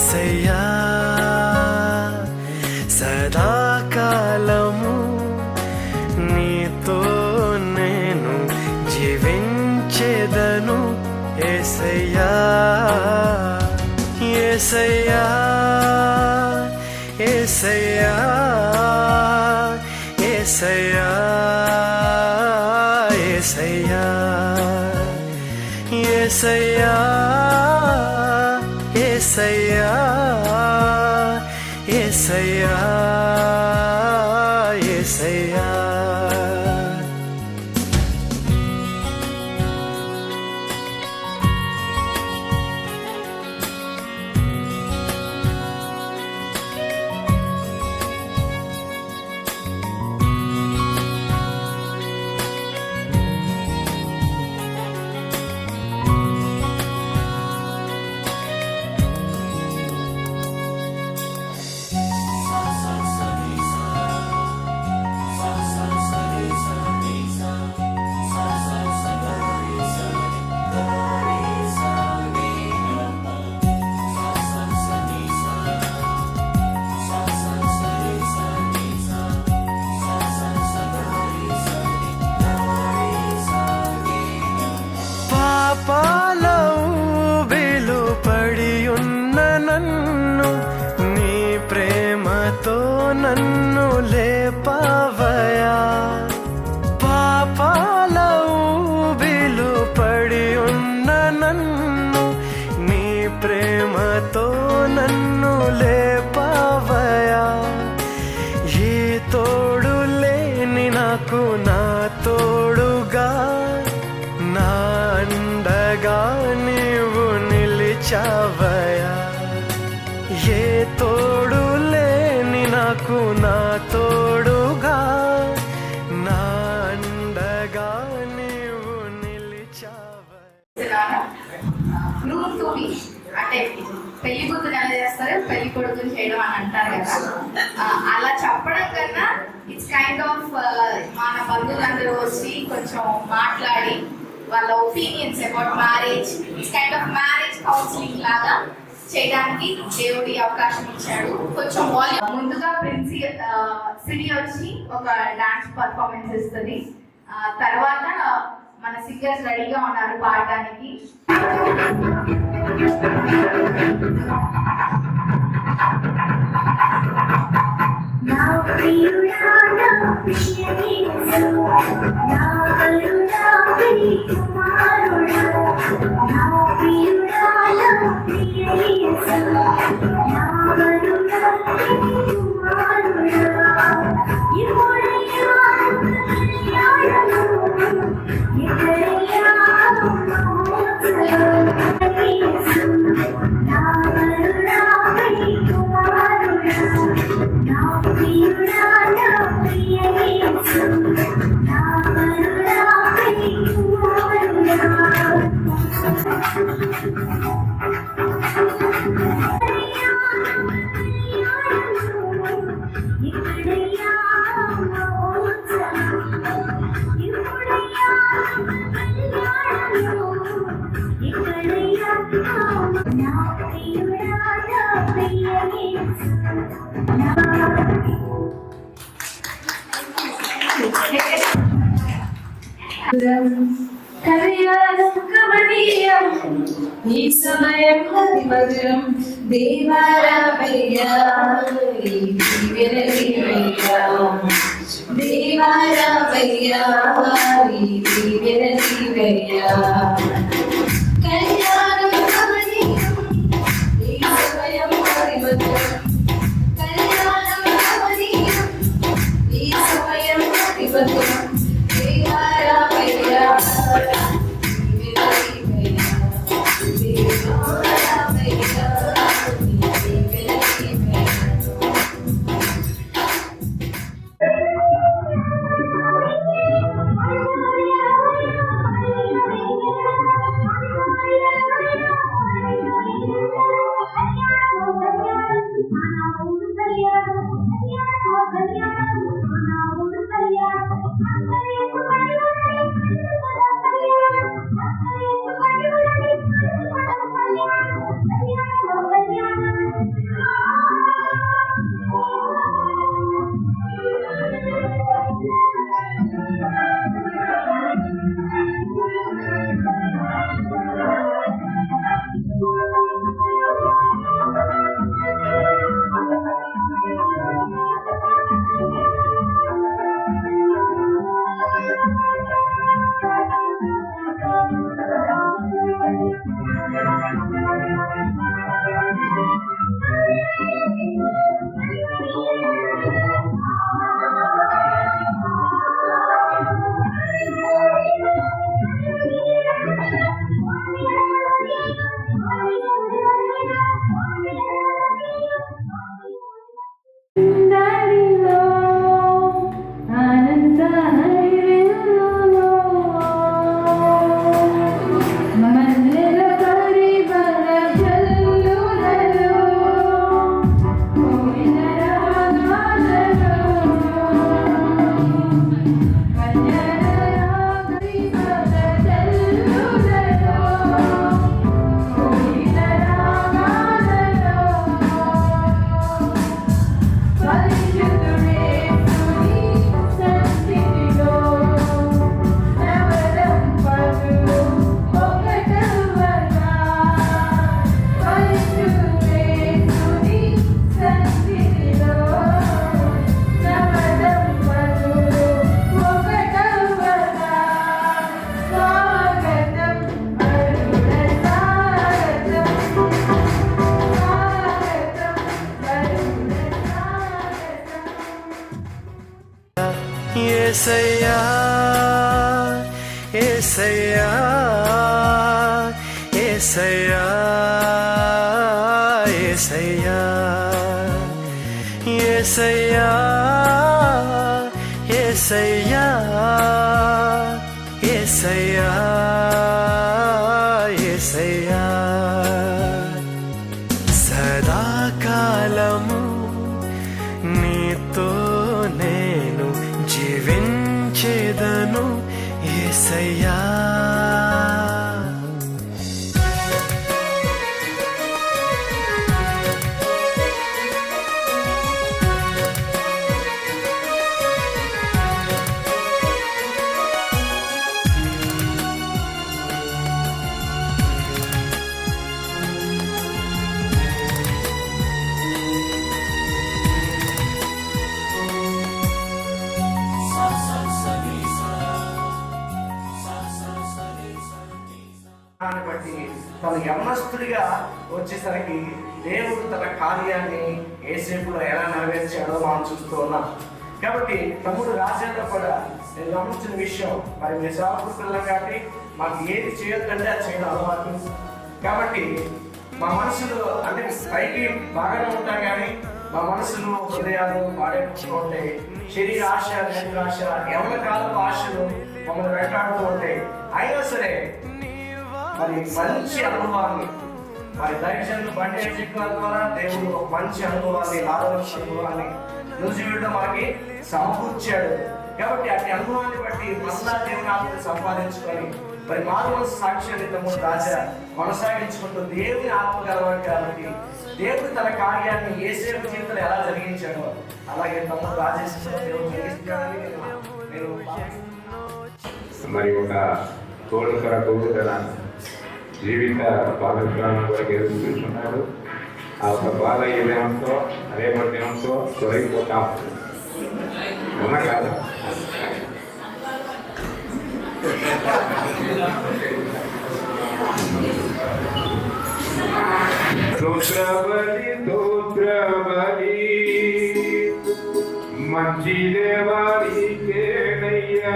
యేసయ్యా సదాకాలము నీతో నేను జీవించెదను యేసయ్యా యేసయ్యా యేసయ్యా యేసయ్యా యేసయ్యా యేసయ్యా యేసయ్యా యేసయ్యా యేసయ్యా నన్ను లేపవయా పాపాల ఊబిలో పడి ఉన్న నన్ను నీ ప్రేమతో నన్ను లేపవయా ఏ తోడు లేని నాకు నా తోడుగా నా అండగా నీవు నిలిచావయా ఏ తోడు నాకు నా తోడుగా నా అండగా నీవు నిలిచావా. అంటే పెళ్లి కూతురు ఎలా చేస్తారు, పెళ్లి కొడుకుని చేయడం అని అంటారు కదా. అలా చెప్పడం కన్నా ఇట్స్ కైండ్ ఆఫ్ మన బంధువులందరూ వచ్చి కొంచెం మాట్లాడి వాళ్ళ opinions about marriage, it's kind of marriage counselling లాగా చేయడానికి దేవుడి అవకాశం ఇచ్చాడు. కొంచెం ముందుగా ప్రిన్సీ సిరి వచ్చి ఒక డాన్స్ పర్ఫార్మెన్స్ ఇస్తుంది. తర్వాత మన సింగర్స్ రెడీగా ఉన్నారు పాడడానికి. ఈ సమయం మధురం దేవారామయ్యా దేవారామయ్యా కళ్యాణం కమనీయం ఈ సమయం మధురం కళ్యాణం కమనీయం ఈ సమయం మధురం దేవారామయ్యా యేసయ్యా యేసయ్యా యేసయ్యా యేసయ్యా యేసయ్యా యేసయ్యా యేసయ్యా యేసయ్యా సదాకాలము నీతో నేను జీవించేదను యేసయ్యా. బట్టి తను యవనస్తుడిగా వచ్చేసరికి దేవుడు తన కార్యాన్ని ఏసేపులో ఎలా నెరవేర్చాడో మనం చూస్తూ ఉన్నాం. కాబట్టి తమ్ముడు రాజేంద్ర కూడా నేను గమనించిన విషయం, మరి మీ సేవకుడు పిల్లలు కాబట్టి మాకు ఏది చేయొద్దంటే అది చేయడం అలవాటు. కాబట్టి మా మనసులో అంటే పైకి బాగానే ఉంటాం కానీ మా మనసులో హృదయాలు మారేస్తూ ఉంటాయి. శరీర ఆశ, నిరాశ, యవన కాలపు ఆశలు మమ్మల్ని వెంటాడుతూ ఉంటాయి. అయినా సరే మరి మంచి అనుభవాన్ని మరి దైవజనులు బండి చెక్కుల ద్వారా దేవుడు ఒక మంచి అనుభవాన్ని, ఆరోగ్య అనుభవాన్ని నూజివీడులో మనకి సమకూర్చాడు. కాబట్టి అట్టి అనుభవాన్ని బట్టి మళ్ళా దేవుని ఆత్మని సంపాదించుకొని మరి మానవ సాక్ష్యాన్ని తమ్ముడు రాజా కొనసాగించుకుంటూ దేవుని ఆత్మ గలవాడు. కాబట్టి దేవుడు తన కార్యాన్ని యేసేపు జీవితంలో ఎలా జరిగించాడో అలాగే తమ్ముడు రాజేశ్వర దేవుడు జరిగిస్తున్నాడని నేను మరి ఒక తోడు కొరకు తన జీవిత భాగస్వామ్యం కొరకు ఎదురు చూస్తున్నాడు. ఆ ఒక బాధ ఈ దినంతో రేపటి దినంతో తొలగిపోతాం ఉన్నా కాదు. స్తోత్రబలి మంచి దేవానికేనయ్యా,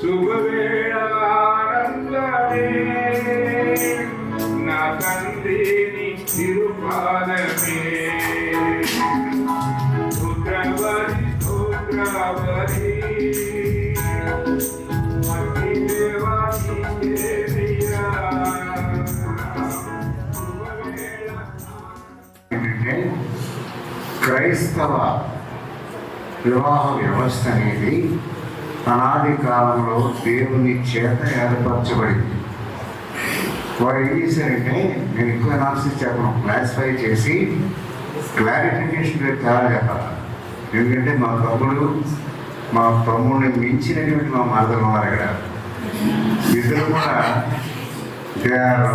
శుభవేళ ఆనందమే నా తండ్రి నీ తిరుపాదమే. స్తోత్రబలి స్తోత్రబలి మంచి దేవానికేనయ్యా. క్రైస్తవ వివాహ వ్యవస్థ అనేది అనాది కాలంలో దేవుని చేత ఏర్పరచబడింది. వారు ఏం చేశారంటే, నేను ఎక్కువ అనాలిసిస్ చెప్పను, క్లాసిఫై చేసి క్లారిఫికేషన్ చాలా చెప్పాలి. ఎందుకంటే మా తమ్ముడిని మించినటువంటి మా మరదలు ఉన్నారు ఇక్కడ. ఇద్దరు కూడా they are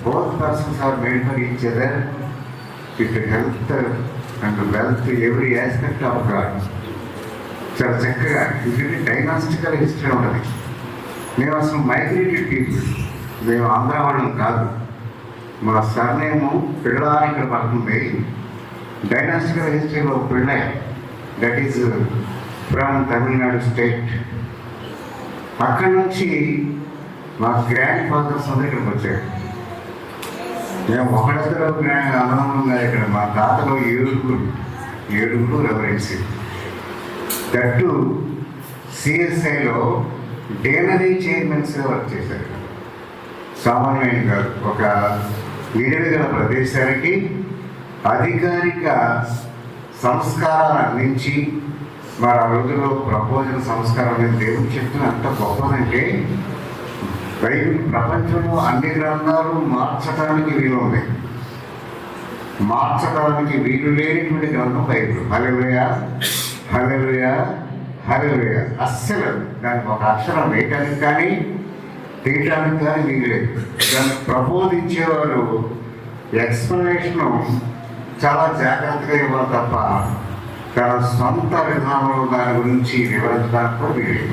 both persons are made for each other with health and wealth, every aspect of God. చాలా చక్కగా ఎందుకంటే డైనాస్టికల్ హిస్టరీ ఉన్నది. మేము అసలు మైగ్రేటెడ్ పీపుల్, మేము ఆంధ్ర వాళ్ళం కాదు. మా సర్నేము పిళ్ళాని ఇక్కడ పడుతుంది. డైనాస్టికల్ హిస్టరీలో Pillai, that is from Tamil Nadu state. అక్కడి నుంచి మా గ్రాండ్ ఫాదర్స్ అందరూ ఇక్కడికి వచ్చారు. మేము ఒకరిద్దరు అనుభవంగా ఇక్కడ మా తాతలో ఏడుగురు రెవరెన్సీ. దట్టు సిఎస్ఐలో డేనరీ చైర్మన్స్గా వర్క్ చేశారు. సామాన్యమైన కాదు, ఒక విడివి గల ప్రదేశానికి అధికారిక సంస్కారాలు అందించి మరి ఆ రోజుల్లో ప్రపోజల్ సంస్కారం అనేది దేవుడు చెప్తున్న అంత గొప్పదంటే బైబిల్ ప్రపంచంలో అన్ని గ్రంథాలు మార్చడానికి వీలు ఉంది. మార్చడానికి వీలు లేనిటువంటి గ్రంథం బైబిల్. హల్లెలూయా హల్లెలూయా హల్లెలూయా. అస్సలు దానికి ఒక అక్షరం వేయటానికి కానీ తీయటానికి కానీ వీలు లేదు. దాన్ని ప్రబోధించేవారు ఎక్స్ప్లెనేషను చాలా జాగ్రత్తగా ఇవ్వాలి తప్ప తన సొంత విధానంలో దాని గురించి వివరించడానికి కూడా వీలు.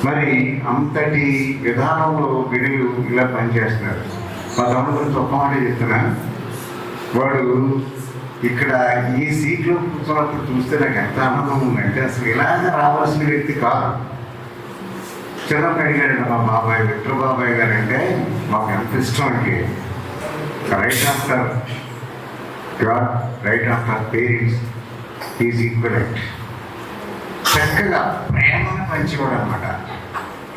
మరి అంతటి విధానంలో వీళ్ళు ఇలా పనిచేస్తున్నారు. మా తమ్ముడు గురించి ఒక్క మాట చెప్తున్నా. వాడు ఇక్కడ ఈ సీట్లో కూర్చున్నప్పుడు చూస్తే నాకు ఎంత ఆనందం ఉందంటే అసలు ఇలాగ రావాల్సిన వ్యక్తి కాదు. చిన్నప్పుడు అడిగాడు మా బాబాయ్ విక్టర్ బాబాయ్ గారు అంటే మాకు ఎంత ఇష్టం అంటే right after God, right after parents is equivalent. చక్కగా ప్రేమను పంచేవాడు అనమాట.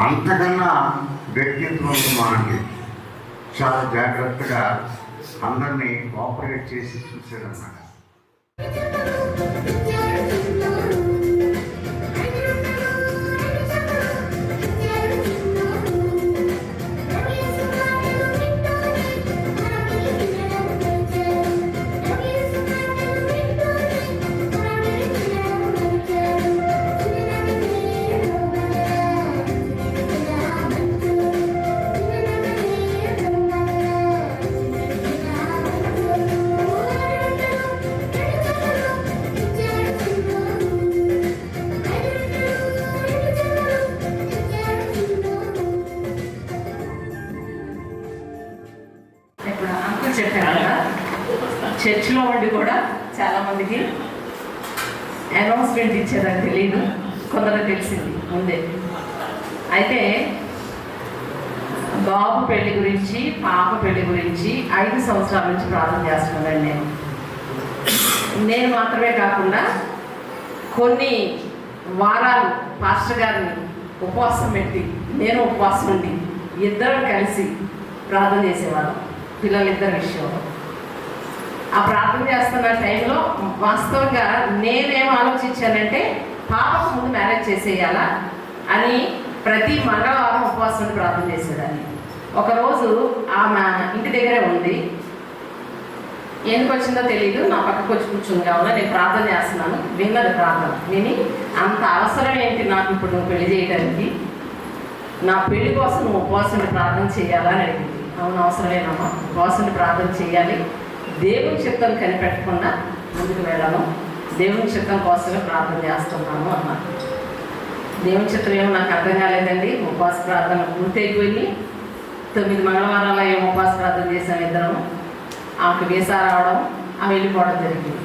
అంతకన్నా వ్యక్తిత్వం మనకి చాలా జాగ్రత్తగా అందరినీ కోఆపరేట్ చేసి చూసాడన్నమాట. ఇప్పుడు అంకుల్ చెప్పారు కదా, చర్చిలో ఉండి కూడా చాలామందికి అనౌన్స్మెంట్ ఇచ్చేదని తెలియదు, కొందరు తెలిసింది ముందే. అయితే బాబు పెళ్లి గురించి, పాప పెళ్లి గురించి 5 సంవత్సరాల నుంచి ప్రార్థన చేస్తున్నానండి. నేను మాత్రమే కాకుండా కొన్ని వారాలు పాస్టర్ గారిని ఉపవాసం పెట్టి, నేను ఉపవాసం ఉండి ఇద్దరం కలిసి ప్రార్థన చేసేవాళ్ళం పిల్లలిద్దరి విషయంలో. ఆ ప్రార్థన చేస్తున్న టైంలో వాస్తవంగా నేనేం ఆలోచించానంటే పాపకు ముందు మ్యారేజ్ చేసేయాలా అని ప్రతి మంగళవారం ఉపవాసం ప్రార్థన చేసేదాన్ని. ఒకరోజు ఆమె ఇంటి దగ్గరే ఉంది, ఎందుకు వచ్చిందో తెలీదు, నా పక్కకు వచ్చి కూర్చుంది. కావున నేను ప్రార్థన చేస్తున్నాను, విన్నది ప్రార్థన విని, అంత అవసరం ఏంటి నాకు ఇప్పుడు నువ్వు పెళ్లి చేయడానికి, నా పెళ్లి కోసం నువ్వు ఉపవాసం ప్రార్థన చేయాలా అని అడిగింది. అవును అవసరమేనమ్మా, ఉపవాసం ప్రార్థన చేయాలి, దేవుని చిత్తం కనిపెట్టకుండా ముందుకు వెళ్ళను, దేవుని చిత్తం కోసమే ప్రార్థన చేస్తున్నాను అన్నాను. దేవుని చిత్తం ఏమో నాకు అర్థం కాలేదండి. ఉపవాస ప్రార్థన పూర్తయిపోయింది. 9 మంగళవారాలు ఏమో ఉపవాస ప్రార్థన చేశాను ఇద్దరము. ఆమెకు వీసా రావడం, ఆమె వెళ్ళిపోవడం జరిగింది.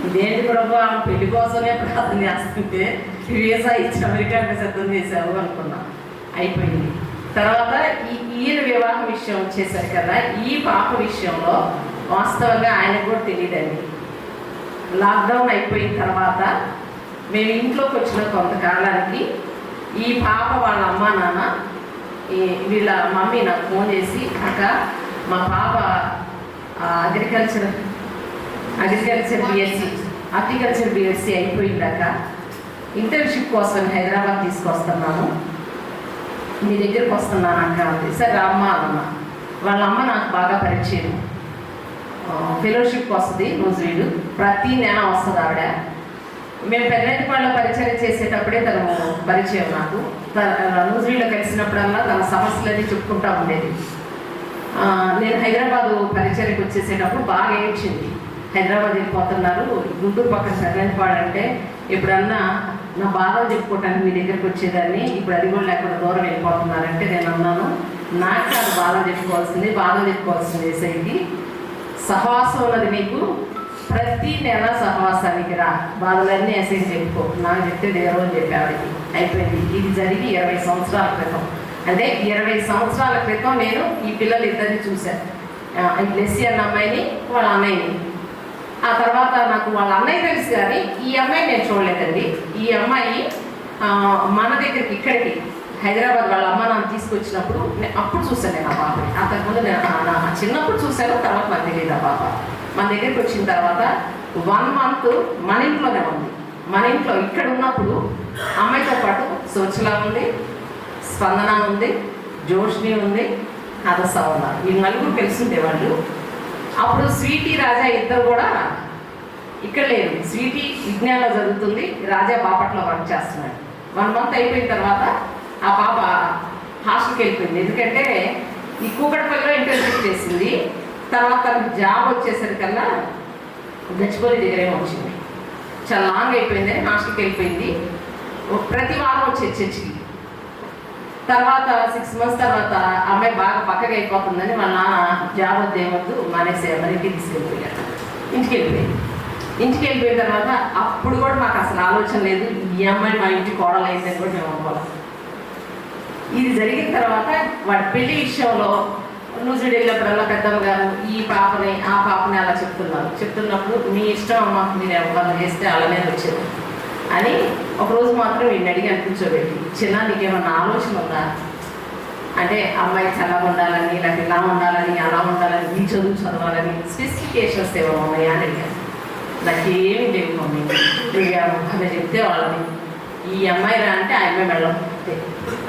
ఇదేంటి ప్రభు, ఆమె పెళ్లి కోసమే ప్రార్థన చేస్తుంటే వీసా ఇచ్చి అమెరికాకి సిద్ధం చేశావు అనుకున్నాం. అయిపోయింది. తర్వాత ఈయన వివాహం విషయం వచ్చేసరి కదా, ఈ పాప విషయంలో వాస్తవంగా ఆయనకు కూడా తెలియదండి. లాక్డౌన్ అయిపోయిన తర్వాత మేము ఇంట్లోకి వచ్చిన కొంతకాలానికి ఈ పాప వాళ్ళ అమ్మా నాన్న వీళ్ళ మమ్మీ నాకు ఫోన్ చేసి, అక్క మా పాప అగ్రికల్చర్ బిఎస్సి అయిపోయిందాక ఇంటర్న్షిప్ కోసం హైదరాబాద్ తీసుకొస్తున్నాను, మీ దగ్గరికి వస్తున్నాను అక్క అంది. సరే అమ్మ అన్న. వాళ్ళ అమ్మ నాకు బాగా పరిచయం, ఫెలోషిప్ వస్తుంది నూజివీడు, ప్రతి నెల వస్తుంది ఆవిడ. మేము పెద్దపాళ్ళలో పరిచయం చేసేటప్పుడే తను పరిచయం నాకు. నూజివీడులో కలిసినప్పుడల్లా తన సమస్యలన్నీ చెప్పుకుంటూ ఉండేది. నేను హైదరాబాదు పరిచయకు వచ్చేసేటప్పుడు బాగా ఏడ్చింది. హైదరాబాద్ వెళ్ళిపోతున్నారు, గుంటూరు పక్కన పెద్దపాడు అంటే ఎప్పుడన్నా నా బాధలు చెప్పుకోవటానికి మీ దగ్గరికి వచ్చేదాన్ని, ఇప్పుడు అది కూడా లేకుండా దూరం వెళ్ళిపోతున్నారంటే నేను అన్నాను, నాకు కాదు బాధలు చెప్పుకోవాల్సింది ఏసైకి, సహవాసం ఉన్నది నీకు, ప్రతి నెల సహవాసానికి రా, బాధలన్నీ ఏసైకి చెప్పుకో, నాకు చెప్తే దేవరం అని చెప్పి ఆవిడకి. అయిపోయింది. ఇది జరిగి 20 సంవత్సరాల క్రితం. అంటే 20 సంవత్సరాల క్రితం నేను ఈ పిల్లలు ఇద్దరిని చూశాను, ఈ బ్లెస్సీ అన్న అమ్మాయిని, వాళ్ళ అన్నయ్యని. ఆ తర్వాత నాకు వాళ్ళ అన్నయ్య తెలుసు కానీ ఈ అమ్మాయి నేను చూడలేదండి. ఈ అమ్మాయి మన దగ్గరికి ఇక్కడికి హైదరాబాద్ వాళ్ళ అమ్మ నాన్న తీసుకొచ్చినప్పుడు అప్పుడు చూశాను నేను ఆ పాపని. అంతకుముందు నేను చిన్నప్పుడు చూశాను, తర్వాత నాకు తెలియదు ఆ పాప. మన దగ్గరికి వచ్చిన తర్వాత 1 month మన ఇంట్లోనే ఉంది. మన ఇంట్లో ఇక్కడ ఉన్నప్పుడు అమ్మాయితో పాటు సోచలా ఉంది, స్పందన ఉంది, జోష్ని ఉంది, అదసా ఉన్నారు. ఈ నలుగురు కలిసిండే వాళ్ళు. అప్పుడు స్వీటీ రాజా ఇద్దరు కూడా ఇక్కడ లేరు. స్వీటీ విజ్ఞానంలో జరుగుతుంది, రాజా బాపట్లో వర్క్ చేస్తున్నాడు. 1 month అయిపోయిన తర్వాత ఆ పాప హాస్టల్కి వెళ్ళిపోయింది. ఎందుకంటే ఈ కూకట్పల్లిలో ఇంటర్న్షిప్ చేసింది. తర్వాత తనకు జాబ్ వచ్చేసరికల్లా గచ్చిబౌలి దగ్గరేమో వచ్చింది. చాలా లాంగ్ అయిపోయింది అని హాస్టల్కి వెళ్ళిపోయింది. ప్రతి వారం వచ్చేది చర్చికి. తర్వాత 6 months తర్వాత అమ్మాయి బాగా పక్కగా అయిపోతుందని వాళ్ళ నాన్న జాబ్ వద్దు ఏమొద్దు మానేసే అమెరికాకి తీసుకెళ్ళిపోయాడు. ఇంటికి వెళ్ళిపోయిన తర్వాత అప్పుడు కూడా మాకు అసలు ఆలోచన లేదు ఈ అమ్మాయి మా ఇంటి కోడలు అయిందని కూడా మేము అనుకోవాలి. ఇది జరిగిన తర్వాత వాడి పెళ్లి విషయంలో నూజివీడు వెళ్ళినప్పుడల్లా పెద్దమ్మ గారు ఈ పాపని ఆ పాపని అలా చెప్తున్నప్పుడు మీ ఇష్టం అమ్మ, మీరు ఎవరు చేస్తే అలానే వచ్చేది అని ఒకరోజు మాత్రం వీడిని అడిగి అనిపించోబెట్టి, చిన్న నీకేమన్నా ఆలోచన ఉందా అంటే అమ్మాయి చల్లగా ఉండాలని, లేకపోతే ఇలా ఉండాలని, అలా ఉండాలని, ఈ చదువు చదవాలని స్పెసిఫికేషన్స్ ఏమైనా ఉన్నాయా అని అడిగాను. నాకేమి లేవు మమ్మీ, నువ్వు చెప్తే వాళ్ళని ఈ అమ్మాయి రా అంటే ఆ అమ్మాయి వెళ్ళం,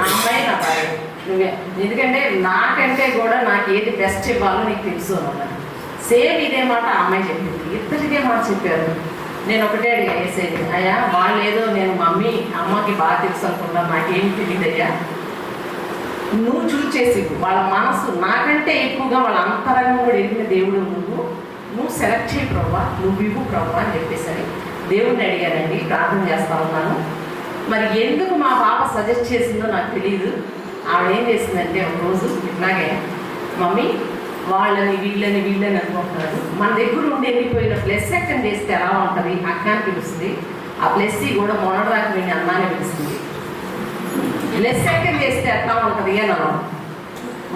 ఆ అమ్మాయి నా భార్య నువ్వే, ఎందుకంటే నాకంటే కూడా నాకు ఏది బెస్ట్ ఇవ్వాలో నీకు తెలుసు అన్నమాట. సేమ్ ఇదే మాట ఆ అమ్మాయి చెప్పింది, ఇద్దరిదే మాట చెప్పారు. నేను ఒకటే అడిగా వేసేది, అయ్యా వాళ్ళు ఏదో నేను మమ్మీ అమ్మకి బాగా తెలుసు అనుకున్నాను, నాకేం తెలియదయ్యా, నువ్వు చూస్ చేసి వాళ్ళ మనసు నాకంటే ఎక్కువగా వాళ్ళ అంతరంగం కూడా ఎదిగిన దేవుడు నువ్వు సెలెక్ట్ చేయి ప్రభా, నువ్వు ఇవ్వు ప్రభా అని చెప్పేసి దేవుడిని అడిగానండి. ప్రార్థన చేస్తా ఉన్నాను. మరి ఎందుకు మా పాప సజెస్ట్ చేసిందో నాకు తెలియదు. ఆవిడ ఏం చేసిందంటే ఒకరోజు ఇట్లాగే మమ్మీ వాళ్ళని వీళ్ళని అనుకుంటున్నారు, మన దగ్గర ఉండి వెళ్ళిపోయిన ప్లస్ సెకండ్ చేస్తే ఎలా ఉంటుంది అక్క అని పిలుస్తుంది, ఆ ప్లస్ కూడా మొన్నటిదాకా వీడిని అన్నానే పిలుస్తుంది, ప్లస్ సెకండ్ చేస్తే ఎట్లా ఉంటుంది అని అన్నాం.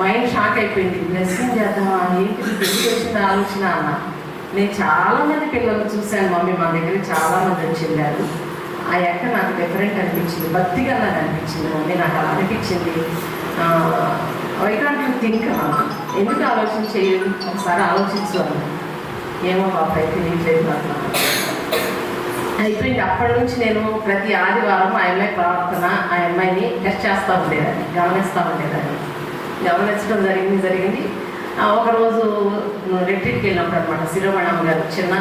మైండ్ షాక్ అయిపోయింది. బ్లెస్సింగ్ చేద్దామా ఏంటి పెళ్లి వచ్చిన ఆలోచన అన్న. నేను చాలామంది పిల్లలు చూశాను మమ్మీ, మా దగ్గర చాలామంది వచ్చిండారు. ఆ యొక్క నాకు డిఫరెంట్ అనిపించింది, భక్తిగా నాకు అనిపించింది మమ్మీ, నాకు అలా అనిపించింది. వై కాంట్ యూ థింక్ అన్న, ఎందుకు ఆలోచన చేయదు, ఒకసారి ఆలోచించు అన్న. ఏమో పాప అయితే తెలియట్లేదు అట్లా అయిపోయింది. అప్పటి నుంచి నేను ప్రతి ఆదివారం ఆ అమ్మాయి ప్రవర్తన, ఆ అమ్మాయిని టెస్ట్ చేస్తూ ఉండేదాన్ని, గమనిస్తూ ఉండేదాన్ని. గమనించడం జరిగింది. ఒకరోజు రెట్రీట్కి వెళ్ళినప్పుడు అనమాట, శిరోమణమ్మ గారు చిన్న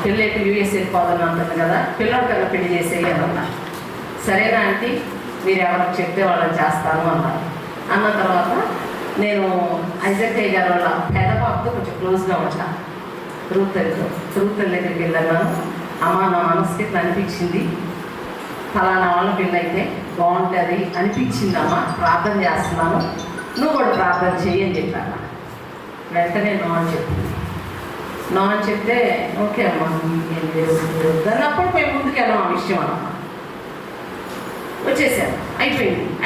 పెళ్ళైతే యూఎస్ వెళ్ళిపోదని అంటుంది కదా, పిల్లడి కన్నా పెళ్లి చేసేయి అని అన్నారు. సరేనా అంటే మీరు ఎవరికి చెప్తే వాళ్ళని చేస్తాను అన్నారు. అన్న తర్వాత నేను ఐజక్కయ్య గారు వాళ్ళ పేదపాపతో కొంచెం క్లోజ్గా ఉంటాను. రూతల్ దగ్గరికి వెళ్ళాను. అమ్మ నా మనసుకి అనిపించింది ఫలానా వాళ్ళ పెళ్ళైతే బాగుంటుంది అనిపించింది అమ్మ, ప్రార్థన చేస్తున్నాను, నువ్వు కూడా ప్రార్థన చెయ్యి అని చెప్పాను. వెంటనే నో అని చెప్పింది. నో అని చెప్తే ఓకే అమ్మ ఏం లేదు అన్నప్పుడు మేము ముందుకు వెళ్ళాం ఆ విషయం అన్నమాట. వచ్చేసాను.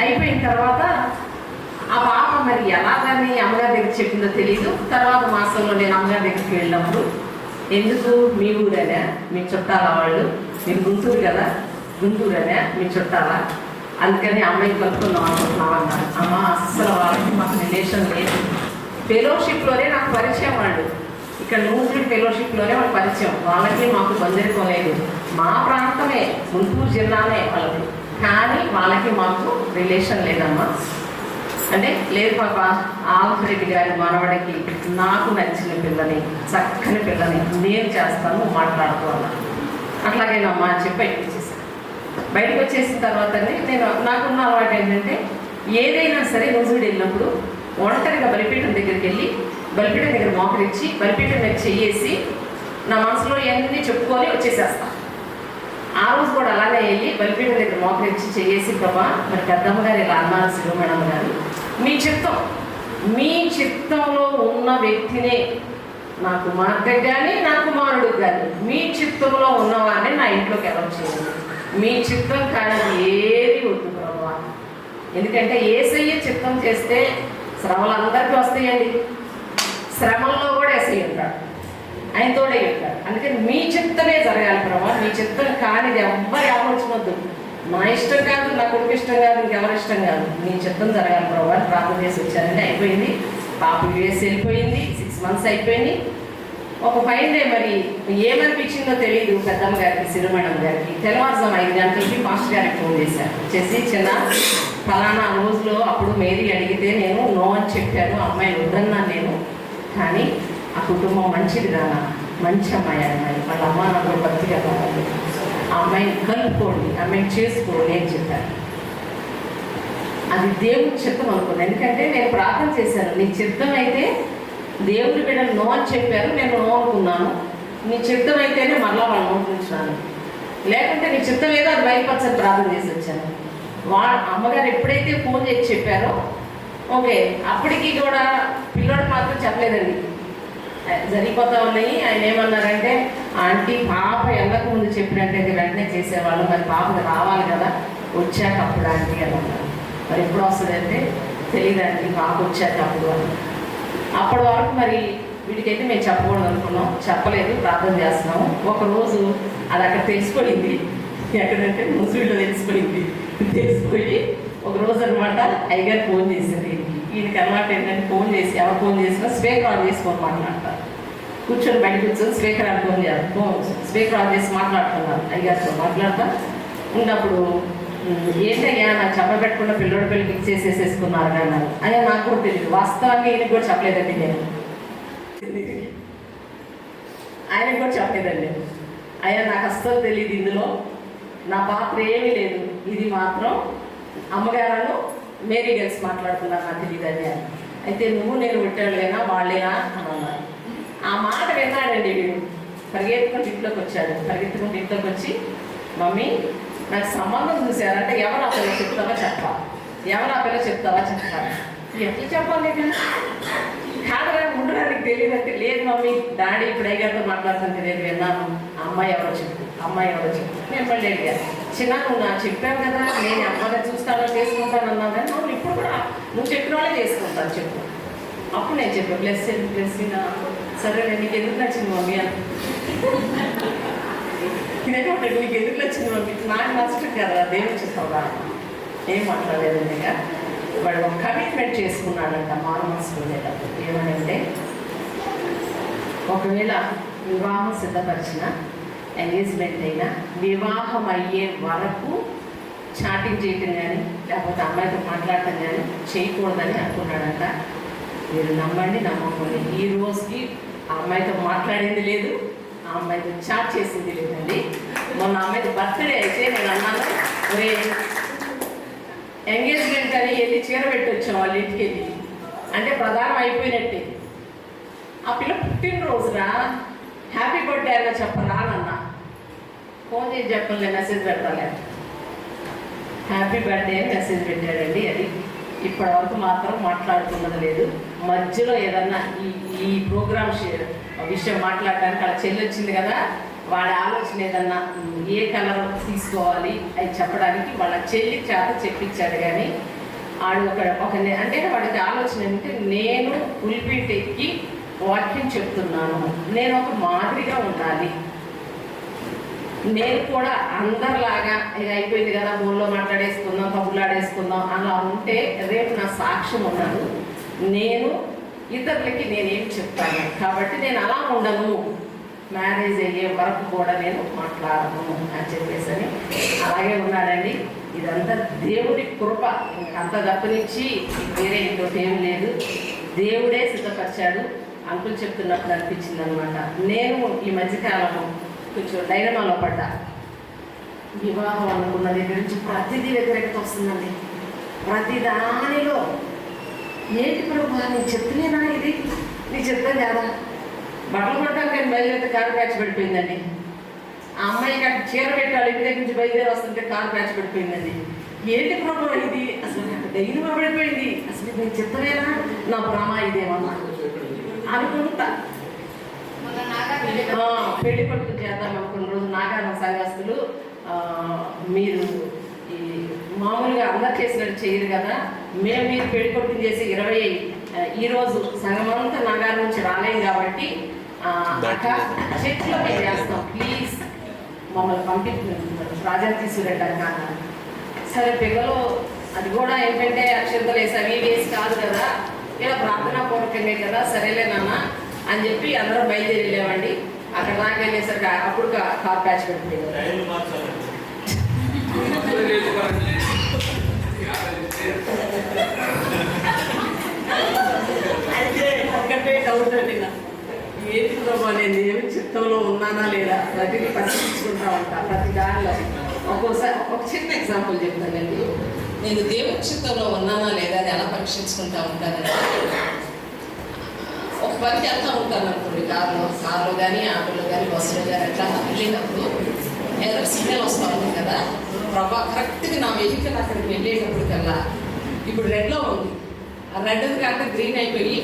అయిపోయిన తర్వాత ఆ పాప మరి ఎలా దాన్ని అమ్మగారి దగ్గర చెప్పిందో తెలీదు. తర్వాత మాసంలో నేను అమ్మగారి దగ్గరికి వెళ్ళినప్పుడు, ఎందుకు మీ ఊరేనా, మీ చుట్టాలా వాళ్ళు, మీరు గుంటూరు కదా, గుంటూరేనా మీ చుట్టాలా, అందుకని అమ్మాయి కలుపుకున్నాం అనుకుంటున్నాం అన్నారు. అమ్మ అస్సలు వాళ్ళకి మాకు రిలేషన్ లేదు, ఫెలోషిప్లోనే నాకు పరిచయం వాళ్ళు, ఇక్కడ నూజివీడు ఫెలోషిప్లోనే వాళ్ళకి పరిచయం, వాళ్ళకి మాకు బంధుత్వం లేదు, మా ప్రాంతమే గుంటూరు జిల్లానే వాళ్ళకి, కానీ వాళ్ళకి మాకు రిలేషన్ లేదమ్మా అంటే. లేదు పాప, ఆల్రెడ్డి గారి మనవడికి నాకు నచ్చిన పిల్లని, చక్కని పిల్లని నేను చేస్తాను, మాట్లాడుతూ అన్నాను. అట్లాగేనమ్మా అని చెప్పి బయటకు వచ్చేసిన తర్వాత నేను నాకున్న అలవాటు ఏంటంటే, ఏదైనా సరే నూజివీడు వెళ్ళినప్పుడు ఒంటరిగా బలిపీఠం దగ్గరికి వెళ్ళి బలిపీఠం దగ్గర మోకరించి బలిపీఠం మీద చెయ్యేసి నా మనసులో ఇవన్నీ చెప్పుకొని వచ్చేసేస్తాను. ఆ రోజు కూడా అలానే వెళ్ళి బలిపీఠం దగ్గర మోకరించి చెయ్యేసి, ప్రభా మరి పెద్దమ్మ గారు ఇలా అన్నారు, శివమేడమ్మ గారు మీ చిత్తంలో ఉన్న వ్యక్తినే నా కుమార్తె కానీ నా కుమారుడు కానీ మీ చిత్తంలో ఉన్నవాడిని నా ఇంట్లోకి ఎలా చేయండి, మీ చిత్తం కానీ ఏది వద్దు ప్రభా. ఎందుకంటే యేసయ్య చిత్తం చేస్తే శ్రమలు అందరికీ వస్తాయండి, శ్రమల్లో కూడా యేసయ్య ఉంటాడు, ఆయన తోడే ఉంటాడు. అందుకని మీ చిత్తమే జరగాలి ప్రభా, మీ చిత్తం కానిది ఎవ్వరి ఆలోచనద్దు, నా ఇష్టం కాదు, నా కొడుకు ఇష్టం కాదు, ఇంకెవరి ఇష్టం కాదు, నీ చిత్తం జరగాలి ప్రభా అని ప్రార్థన చేసి వచ్చానండి. అయిపోయింది. పాప యూఎస్ వెళ్ళిపోయింది, 6 months అయిపోయింది. ఒక ఫైన్ డే మరి ఏమనిపించిందో తెలియదు పెద్దమ్మ గారికి, శిరోమణమ్మ గారికి. తెల్లవారుజాము 5 గంటలకి మాస్టర్ గారికి ఫోన్ చేశాను. చేసి చిన్న ఫలానా రోజులో అప్పుడు మేరీ అడిగితే నేను నో అని చెప్పాను, అమ్మాయి వద్దన్నాను నేను, కానీ ఆ కుటుంబం మంచిది కాదా, మంచి అమ్మాయి వాళ్ళ అమ్మ నాకు భక్తిగా కావాలి, ఆ అమ్మాయిని కలుపుకోండి, అమ్మాయిని చేసుకోండి అని చెప్పాను. అది దేవుడి చిత్తం అనుకున్నాను. ఎందుకంటే నేను ప్రార్థన చేశాను, నీ చిత్తం అయితే దేవుడి బిడ్డలు నో అని చెప్పారు, నేను నో అనుకున్నాను, నీ చిత్తం అయితేనే మరలా వాళ్ళు నోటించాను, లేకుంటే నీ చిత్తం ఏదో అది బయలుపరచని ప్రార్థన చేసి వచ్చాను. అమ్మగారు ఎప్పుడైతే ఫోన్ చేసి చెప్పారో ఓకే, అప్పటికి కూడా పిల్లోడికి మాత్రం చెప్పలేదండి, జరిగిపోతా ఉన్నాయి. ఆయన ఏమన్నారంటే ఆంటీ పాప వెళ్ళక ముందు చెప్పినట్టయితే వెంటనే చేసేవాళ్ళు, మరి పాపకి రావాలి కదా వచ్చాక అప్పుడు ఆంటీ అని అన్నారు. మరి ఎప్పుడు వస్తుంది అంటే తెలియదండి, పాప వచ్చాక అప్పుడు అని. అప్పటి వరకు మరి వీటికైతే మేము చెప్పకూడదు అనుకున్నాం, చెప్పలేదు, ప్రార్థన చేస్తున్నాము. ఒకరోజు అది అక్కడ తెలిసిపోయింది, ఎక్కడంటే ముస్లింలో తెలిసిపోయి ఒకరోజు అనమాట అయ్యగారు ఫోన్ చేశారు. ఈయనకి అలవాటు ఏంటంటే ఫోన్ చేసి ఎవరు ఫోన్ చేసినా స్పీకర్ ఆన్ చేసుకొని మాట్లాడతారు. కూర్చొని బయట కూర్చొని స్పీకర్ ఆన్ స్పీకర్ ఆన్ చేసి మాట్లాడుతున్నారు. అయ్యగారితో మాట్లాడతా ఉన్నప్పుడు ఏంటయ్యా నాకు చెప్పబెట్టకుండా పిల్లోడి పెళ్ళికి ఇచ్చేసేసుకున్నారు అన్నారు. అయ్యా నాకు కూడా తెలియదు, వాస్తవానికి ఈయనకి కూడా చెప్పలేదండి నేను, ఆయనకు కూడా చెప్పలేదండి. అయ్యా నాకు అస్సలు తెలియదు, ఇందులో నా పాత్ర ఏమీ లేదు, ఇది మాత్రం అమ్మగారు మేరీ కలిసి మాట్లాడుతున్నారు, నాకు తెలియదండి అని. అయితే నువ్వు నేను పెట్టాడులేనా వాళ్ళేనా అని అన్నారు. ఆ మాట విన్నాడండి వీడు, పరిగెత్తుకుంటూ ఇంట్లోకి వచ్చాడు. పరిగెత్తుకుంటూ ఇంట్లోకి వచ్చి మమ్మీ నాకు సంబంధం చూశారంటే ఎవరు ఆ పిల్ల చెప్తావా చెప్పా, ఎవరు ఆ పిల్ల చెప్తావా చెప్పా, ఎట్లా చెప్పాలి కాదురా ఉండడానికి తెలియదు అంటే, లేదు మమ్మీ డాడీ ఇప్పుడు అయ్యగారితో మాట్లాడుతుంటే నేను విన్నాను, అమ్మాయి ఎవరో చెప్పు, అమ్మాయి ఎవరో చెప్పు. నేను మళ్ళీ అడిగాను, చిన్న నువ్వు నాకు చెప్పావు కదా నేను అమ్మాయిని చూస్తానో చేసుకుంటాను అన్నావు కానీ నువ్వు ఇప్పుడు కూడా నువ్వు చెప్పిన వాళ్ళే చేసుకుంటాను చెప్పు. అప్పుడు నేను చెప్పాను ప్లస్ సరే నీకు ఎందుకు నచ్చింది మమ్మీ అని. నేను నీకు ఎందుకు నచ్చింది మమ్మీ, నాకు నచ్చటం కదా దేవుడు చెప్తావా, ఏం మాట్లాడలేదండి. ఇక వాడు ఒక కమిట్మెంట్ చేసుకున్నాడంట మానవస్ వెళ్ళేటప్పుడు. ఏమనంటే ఒకవేళ వివాహం సిద్ధపరిచిన ఎంగేజ్మెంట్ అయినా వివాహం అయ్యే వరకు చాటింగ్ చేయటం కానీ లేకపోతే అమ్మాయితో మాట్లాడటం కానీ చేయకూడదని అనుకున్నాడంట. మీరు నమ్మండి నమ్మకండి, ఈ రోజుకి ఆ అమ్మాయితో మాట్లాడింది లేదు, ఆ అమ్మాయితో చాట్ చేసింది లేదండి. మొన్న అమ్మాయితో బర్త్డే అయితే నేను అన్నాను, ఒరే ఎంగేజ్మెంట్ అని వెళ్ళి చీర పెట్టి వచ్చాం వాళ్ళ ఇంటికి వెళ్ళి, అంటే ప్రధానం అయిపోయినట్టే. ఆ పిల్ల పుట్టినరోజురా హ్యాపీ బర్త్డే అన్న చెప్పరా అని అన్నా. ఫోన్ చేసి చెప్పలే, మెసేజ్ పెడతాలే, హ్యాపీ బర్త్డే అని మెసేజ్ పెట్టాడండి. అది ఇప్పటివరకు మాత్రం మాట్లాడుతున్నది లేదు. మధ్యలో ఏదన్నా ఈ ప్రోగ్రామ్ విషయం మాట్లాడడానికి అలా చెల్లి వచ్చింది కదా, వాడి ఆలోచన ఏదన్నా ఏ కలర్ తీసుకోవాలి అది చెప్పడానికి వాళ్ళ చెల్లి చేత చెప్పించాడు. కానీ వాడు ఒక అంటే వాడికి ఆలోచన ఏంటంటే నేను పులిపీట ఎక్కి వాక్యం చెప్తున్నాను, నేను ఒక మాదిరిగా ఉండాలి, నేను కూడా అందరిలాగా ఇది అయిపోయింది కదా ఊళ్ళో మాట్లాడేసుకుందాం కబుర్లాడేసుకుందాం అలా ఉంటే రేపు నా సాక్ష్యం ఉండదు, నేను ఇతరులకి నేనేం చెప్తాను కాబట్టి నేను అలా ఉండను, మ్యారేజ్ అయ్యే వరకు కూడా నేను మాట్లాడను అని చెప్పేసి అలాగే ఉన్నాడండి. ఇదంతా దేవుడి కృప, అంత తప్పనించి వేరే ఇంకోటి ఏమి లేదు, దేవుడే సిద్ధపరిచాడు. అంకుల్ చెప్తున్నప్పుడు అనిపించింది అనమాట. నేను ఈ మధ్యకాలంలో కొంచెం డైనమాలో పడ్డా. వివాహం అనుకున్న దగ్గర నుంచి ప్రతిదీ వ్యతిరేకత వస్తుందండి, ప్రతి దానిలో. ఏంటి ప్రభు నేను చెప్తలేనా, ఇది నీ చెప్తాను కదా. బట్టలు కొట్టడానికి బయలుదేరితే కారు ప్యాచ్ పడిపోయిందండి. ఆ అమ్మాయికి అక్కడ చీర పెట్టాలి, ఇంటి దగ్గర నుంచి బయలుదేరి వస్తుంటే కారు ప్యాచ్ పడిపోయిందండి. ఏంటి ప్రభు ఇది, అసలు నాకు డైలీ పడిపోయింది, అసలు నేను చెప్తలేనా, నా భ్రమ ఇదేమన్నా అనుకుంటా. పెళ్లి కొడుకు చేద్దాం అనుకున్న రోజు నాగార్జున సంఘస్థులు మీరు ఈ మామూలుగా అందరు చేసినట్టు చేయరు కదా, మేము మీరు పెళ్లి కొడుకుని చేసి 20 ఈరోజు సంఘమంతా నగర్ నుంచి రాలేం కాబట్టి అక్క చెట్లు మేము చేస్తాం ప్లీజ్ మమ్మల్ని పంపించారు ప్రాజెక్ట్ తీసుకురండి అక్క అన్నారు. సరే పిల్లలు అది కూడా ఏంటంటే అక్షంతలు వేసి అవి వేసి కాదు కదా, ఇలా ప్రార్థనా పూర్వకంగా కదా, సరేలే నాన్న అని చెప్పి అందరం బయలుదేరి వెళ్ళామండి. అక్కడ దాకా వెళ్ళేసరికి అప్పుడు కార్ ప్యాచ్ పెట్టింది. అయితే ఒక్కటే డౌట్ అండి, ఏంటి ప్రభా నేను ఏమి చిత్తంలో ఉన్నానా లేదా ప్రతిదీ పరిశీలించుకుంటా ఉంటా ప్రతి దానిలో. ఒక్కోసారి ఒక చిన్న ఎగ్జాంపుల్ చెప్తానండి. నేను దేవుడి చిత్తంలో ఉన్నానా లేదా అని ఎలా పరీక్షించుకుంటా ఉంటానండి. ఒక పనికి వెళ్తూ ఉంటాను అనుకోండి, కార్లో కానీ ఆటోలో కానీ బస్సులో కానీ అట్లా వెళ్ళినప్పుడు ఏదో సిగ్నల్ వస్తూ ఉంది కదా, ప్రభా కరెక్ట్గా నా వెహికల్ అక్కడికి వెళ్ళేటప్పటికల్లా ఇప్పుడు రెడ్లో ఉంది, ఆ రెడ్ కాక గ్రీన్ అయిపోయి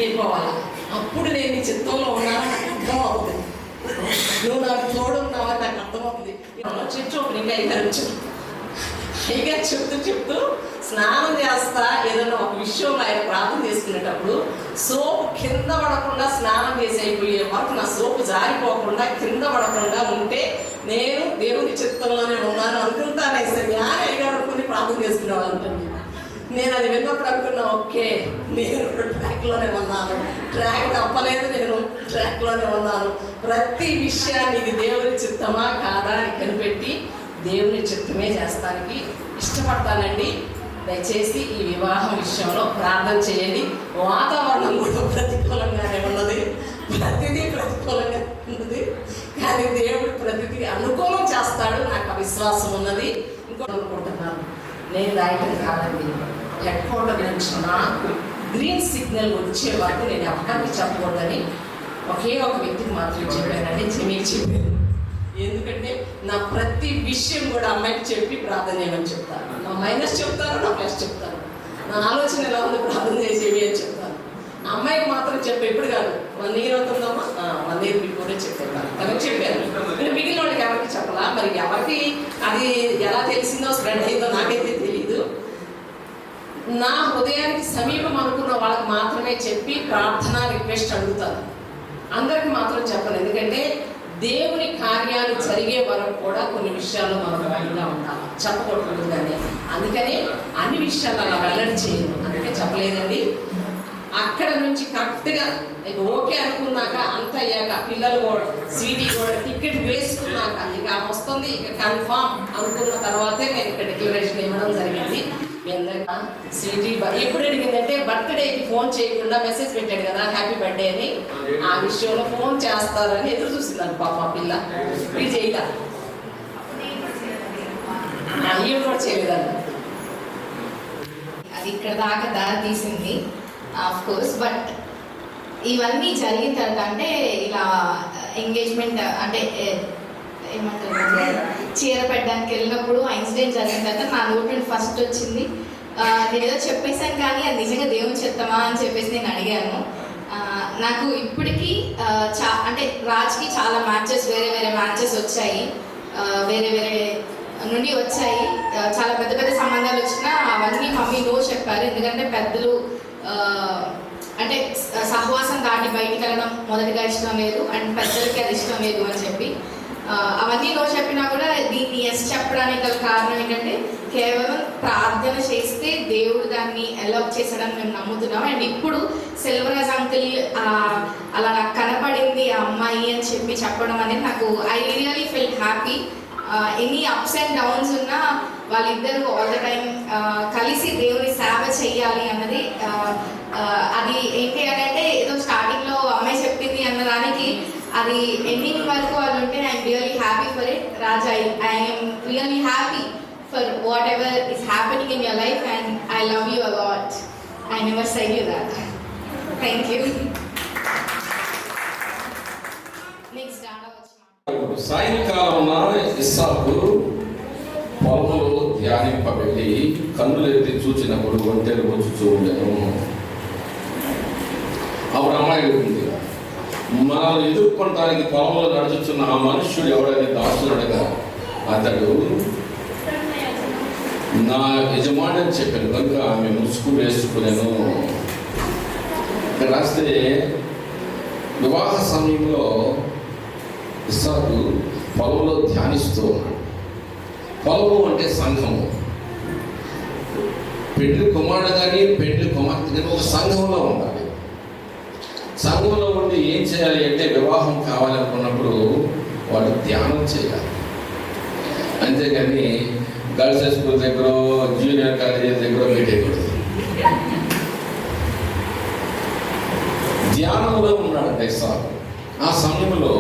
వెళ్ళిపోవాలా. అప్పుడు నేను నీ చిత్తంలో ఉన్నానని నాకు అర్థం అవుతుంది. నువ్వు నాకు తోడున్నావని నాకు అర్థమవుతుంది. చర్చ్ ఓపెనింగ్ అయ్యగారు చెప్తూ స్నానం చేస్తా ఏదైనా ఒక విషయంలో ఆయన ప్రార్థన చేసుకునేటప్పుడు సోపు కింద పడకుండా స్నానం చేసి అయిపోయే వరకు నా సోపు జారిపోకుండా కింద పడకుండా ఉంటే నేను దేవుని చిత్తంలోనే ఉన్నాను అనుకుంటాను. జ్ఞానం అయ్యగారు అనుకుని ప్రార్థన చేసుకునేవాళ్ళు. నేను అది విన్నప్పుడు అనుకున్నా, ఓకే నేను ట్రాక్లోనే ఉన్నాను, ట్రాక్ తప్పలేదు, నేను ట్రాక్లోనే ఉన్నాను. ప్రతి విషయాన్ని ఇది దేవుని చిత్తమా కాదా అని కనిపెట్టి దేవుని చిత్తమే చేస్తానికి ఇష్టపడతానండి. దయచేసి ఈ వివాహం విషయంలో ప్రార్థన చేయండి. వాతావరణం కూడా ప్రతికూలంగానే ఉన్నది, ప్రతిదీ ప్రతికూలంగా ఉన్నది, కానీ దేవుడు ప్రతిదీ అనుకూలం చేస్తాడు. నాకు ఆ విశ్వాసం ఉన్నది. ఇంకోటి అనుకుంటున్నాను, నేను రాయటం కాదండి, హెడ్ క్వార్టర్ నుంచి నాకు గ్రీన్ సిగ్నల్ వచ్చే వరకు నేను ఎవరికి చెప్పకూడదని ఒకే ఒక వ్యక్తికి మాత్రం చెప్పానండి, మీకు చెప్పాను. ఎందుకంటే నా ప్రతి విషయం కూడా అమ్మాయికి చెప్పి ప్రార్థన చేయమని చెప్తాను. నా మైనస్ చెప్తాను, నా ప్లస్ చెప్తాను, నా ఆలోచన ఎలా ఉంది ప్రార్థన చేసేవి అని చెప్తాను. అమ్మాయికి మాత్రం చెప్పే ఇప్పుడు కాదు, 1 year అవుతుందమ్మా, 1 year బిఫోరే చెప్పాను, తనకు చెప్పాను. మిగిలిన వాళ్ళకి ఎవరికి చెప్పాలా, మరి ఎవరికి అది ఎలా తెలిసిందో స్ప్రెడ్ అయిందో నాకైతే తెలీదు. నా హృదయానికి సమీపం అనుకున్న వాళ్ళకి మాత్రమే చెప్పి ప్రార్థన రిక్వెస్ట్ అడుగుతాను, అందరికి మాత్రం చెప్పను. ఎందుకంటే దేవుని కార్యాలు జరిగే వరకు కూడా కొన్ని విషయాల్లో మనం బయటగా ఉండాలి, చెప్పకూడదు కానీ. అందుకని అన్ని విషయాలు అలా వెల్లడి చేయను, అందుకే చెప్పలేదండి. అక్కడ నుంచి కరెక్ట్గా ఇక ఓకే అనుకున్నాక అంత అయ్యాక పిల్లలు కూడా సీడీ కూడా టికెట్ వేసుకున్నాక ఇక వస్తుంది, ఇక కన్ఫామ్ అనుకున్న తర్వాతే నేను ఇక్కడ డిక్లరేషన్ ఇవ్వడం జరిగింది. సీటీ ఎప్పుడు అడిగిందంటే బర్త్డేకి ఫోన్ చేయకుండా మెసేజ్ పెట్టాడు కదా హ్యాపీ బర్త్డే అని, ఆ విషయంలో ఫోన్ చేస్తారని ఎదురు చూసిందని పాప పిల్ల. ఇది చేయదా అయ్యో కూడా చేయలేదండి. అది ఇక్కడ దాకా దారి తీసింది ఆఫ్ కోర్స్. బట్ ఇవన్నీ జరిగిన తర్వాత అంటే ఇలా ఎంగేజ్మెంట్ అంటే ఏమంటారు చీర పెట్టడానికి వెళ్ళినప్పుడు ఆ ఇన్సిడెంట్ జరిగిన తర్వాత నా నోట్ ఫస్ట్ వచ్చింది, నేను ఏదో చెప్పేశాను కానీ అది నిజంగా దేవుని చెప్తామా అని చెప్పేసి నేను అడిగాను. నాకు ఇప్పటికీ అంటే రాజ్కి చాలా మ్యాచెస్ వేరే వేరే మ్యాచెస్ వచ్చాయి, వేరే వేరే నుండి వచ్చాయి. చాలా పెద్ద పెద్ద సంబంధాలు వచ్చినా అవన్నీ మమ్మీ నో చెప్పారు. ఎందుకంటే పెద్దలు అంటే సహవాసం దాటి బయటికి వెళ్ళడం మొదటిగా ఇష్టం లేదు, అండ్ పెద్దలకి అది ఇష్టం లేదు అని చెప్పి అవన్నీ నో చెప్పినా కూడా దీన్ని ఎస్ చెప్పడానికి గల కారణం ఏంటంటే కేవలం ప్రార్థన చేస్తే దేవుడు దాన్ని అలౌట్ చేశాడని మేము నమ్ముతున్నాం. అండ్ ఇప్పుడు సెల్వరాజ్ అంకుల్ అలా నాకు కనపడింది ఆ అమ్మాయి అని చెప్పి చెప్పడం అనేది నాకు I really feel happy. Any ups and downs ఉన్నా వాళ్ళిద్దరూ ఆల్ ద టైం కలిసి దేవుని సేవ చెయ్యాలి అన్నది అది ఏంటి అని అంటే ఏదో స్టార్టింగ్లో అమ్మాయి చెప్పింది అన్న దానికి అది ఎండింగ్ వరకు వాళ్ళు ఉంటే I'm really happy for it. Raj, I'm really happy for what ever is happening in your life and I love you a lot. I never said you that. Thank you. Next సాయంకాలం ఇస్సాకు పొలంలో ధ్యానింపబెట్టి కన్నులెత్తి చూచినప్పుడు ఒంటెలు వచ్చుచూ ఉండెను. అప్పుడు అమ్మాయి ఉంటుంది, మనల్ని ఎదుర్కొనడానికి పొలంలో నడుచుచున్న ఆ మనుష్యుడు ఎవడని దాచుడగా అతడు నా యజమాని అని చెప్పాను కనుక ఆమె ముసుగు వేసుకునేను. రాస్తే వివాహ సమయంలో ఇస్సాకు పొలంలో ధ్యానిస్తూ ఉన్నాడు. పొలము అంటే సంఘము. పెళ్లి కుమారుడు కానీ పెళ్లి కుమార్తె కానీ ఒక సంఘంలో ఉండాలి. సంఘంలో ఉండి ఏం చేయాలి అంటే వివాహం కావాలనుకున్నప్పుడు వాడు ధ్యానం చేయాలి. అంతేగాని గర్ల్స్ స్కూల్ దగ్గర జూనియర్ కాలేజీ దగ్గర మీట్ అయ్యకూడదు. ధ్యానంలో ఉన్నాడు ఇస్సాకు. ఆ సమయంలో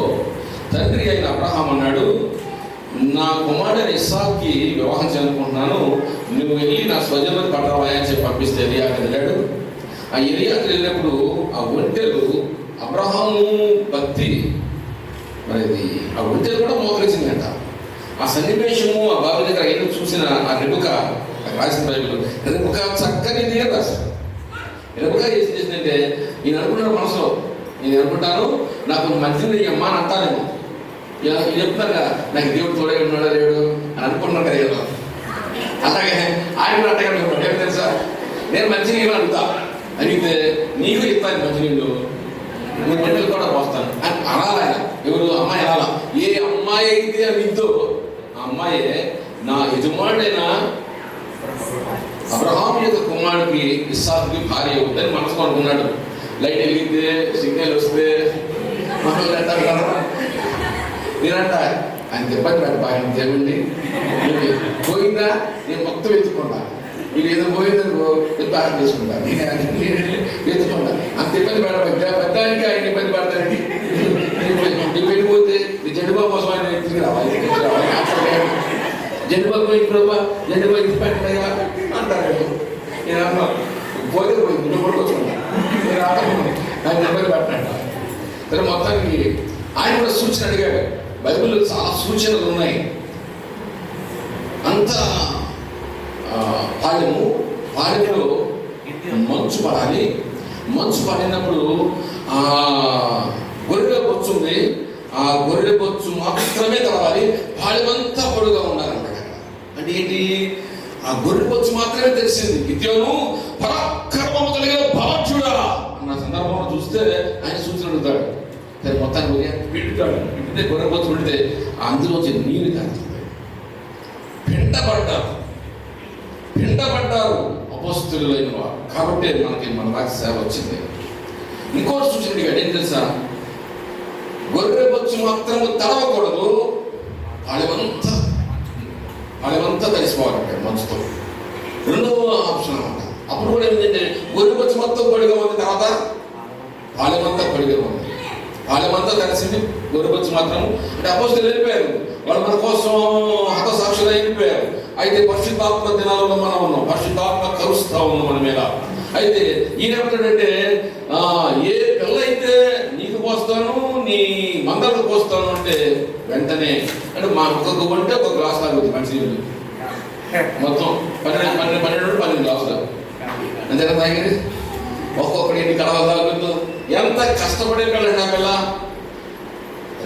తండ్రి అయిన అబ్రహాం అన్నాడు, నా కుమారుడు ఇస్సాకుకి వివాహం చేయాలనుకుంటున్నాను, నువ్వు వెళ్ళి నా స్వజనులకు పట్టరావా అని చెప్పి పంపిస్తే ఎలియాకు వెళ్ళాడు. ఆ ఎలియాకు వెళ్ళినప్పుడు ఆ ఒంటెలు అబ్రహాము భక్తి మరి ఆ ఒంటెలు కూడా మోకరించిందంట. ఆ సన్నివేశము ఆ బాబు దగ్గర ఏదో చూసిన ఆ రెబుక రాసిన బైబిల్ రెబుక చక్కని రాశారు. రెబుక ఏం చేసిందంటే ఈయన అనుకున్న మనసులో నేను అనుకుంటాను నాకు మంచిది అమ్మ అని అంటానేమో. చెప్తున్నారు కదా, నాకు దేవుడు తోడే ఉన్నాడా లేడు అని అనుకుంటున్నాను కదా ఏదో. అలాగే ఆయన అట్టగా ఏం తెలుసా, నేను మంచినీళ్ళు అడుగుతా, అడిగితే నీకు ఇస్తాను మంచినీళ్ళు, నువ్వు బిడ్డలు కూడా పోస్తాను అని అనాలి ఆయన. ఎవరు? అమ్మాయి అనాల. ఏ అమ్మాయి అయితే అడిగిద్దో ఆ అమ్మాయే నా యజమానుడైన అబ్రహాము యొక్క కుమారుడికి ఇస్సాకుకి భార్య అవుతుందని మనసుకు అనుకున్నాడు. లైట్ వెలిగితే, సిగ్నల్ వస్తే మనల్ని అంటారు కదా, నేనంట ఆయన చెప్పండి మేడం ఆయన చెప్పండి పోయిందా నేను మొత్తం ఎత్తుకుంటా, మీరు ఏదో పోయిందనుకో ఆట చేసుకుంటాను, ఎత్తుకుంటా అంత ఇబ్బంది పెద్దానికి ఆయన ఇబ్బంది పడతానండి. నీకు వెళ్ళిపోతే నీ జెండుబాబు కోసం ఆయన ఎత్తుకు రావాలి, జెండుబాబు పోయింది ప్రభా, జెండుబాబు ఎత్తి పెట్టగా అంటారు. నేను అన్నా పోతే పోయింది, నువ్వు కూడా వచ్చుకుంటా, నేను ఆయన ఇబ్బంది పెట్టంట. సరే మొత్తానికి ఆయన కూడా సూచన అడిగాడు. బైబిల్లో చాలా సూచనలు ఉన్నాయి. అంత పాలెంలో మంచు పడాలి, మంచు పడినప్పుడు ఆ గొర్రెల బొచ్చు ఉంది, ఆ గొర్రెల బొచ్చు మాత్రమే తడవాలి, పాలెమంతా పొడుగా ఉన్నారంట. అంటే ఏంటి? ఆ గొర్రె బొచ్చు మాత్రమే తెలిసింది. గిద్యోను పరాక్రమము కలిగిన బలచుడా అన్న సందర్భంలో చూస్తే ఆయన సూచన అడుగుతాడు. సరే మొత్తాన్ని పిండుతాడు, పిండితే గొర్రె బొచ్చు పిండితే అందులోంచి నీరు కాదు. పిండబడ్డారు అపోస్తలులైన వారు. కాబట్టి మనకి మన రాజ్య సేవ వచ్చింది. ఇంకోటి సూచన ఏం తెలుసా? గొర్రె బొచ్చు మాత్రము తడవకూడదు, పాలెమంతా తడిసిపోవాలంటే మంచుతో. రెండవ ఆప్షన్ అన్నమాట. అప్పుడు కూడా ఏంటంటే గొర్రె బొచ్చు మొత్తం పొడిగా ఉంది, తర్వాత పాలెమంతా పొడిగా ఉంది. పాలెమంతా కలిసింది, గొర్రె బొచ్చు మాత్రం. అంటే అపోస్తలులు వెళ్ళిపోయారు, వాళ్ళు మన కోసం హతసాక్షులు అయిపోయారు. అయితే పరిశుద్ధాత్మ దినాలలో మనం ఉన్నాం, పరిశుద్ధాత్మ కలుస్తా ఉన్నాం మన మీద. అయితే ఈయన ఏమంటాడంటే ఏ పిల్ల అయితే నీకు పోస్తాను, నీ మందలకు పోస్తాను అంటే వెంటనే అంటే మా ఒక్కొక్క వంటే ఒక గ్లాస్ తాగుతుంది మనిషి మొత్తం 12 గ్లాసులు అంతేనా తాగింది. ఒక్కొక్కటి ఎన్ని కడవలు తాగుతుందో. ఎంత కష్టపడే పిల్లండి ఆ పిల్ల.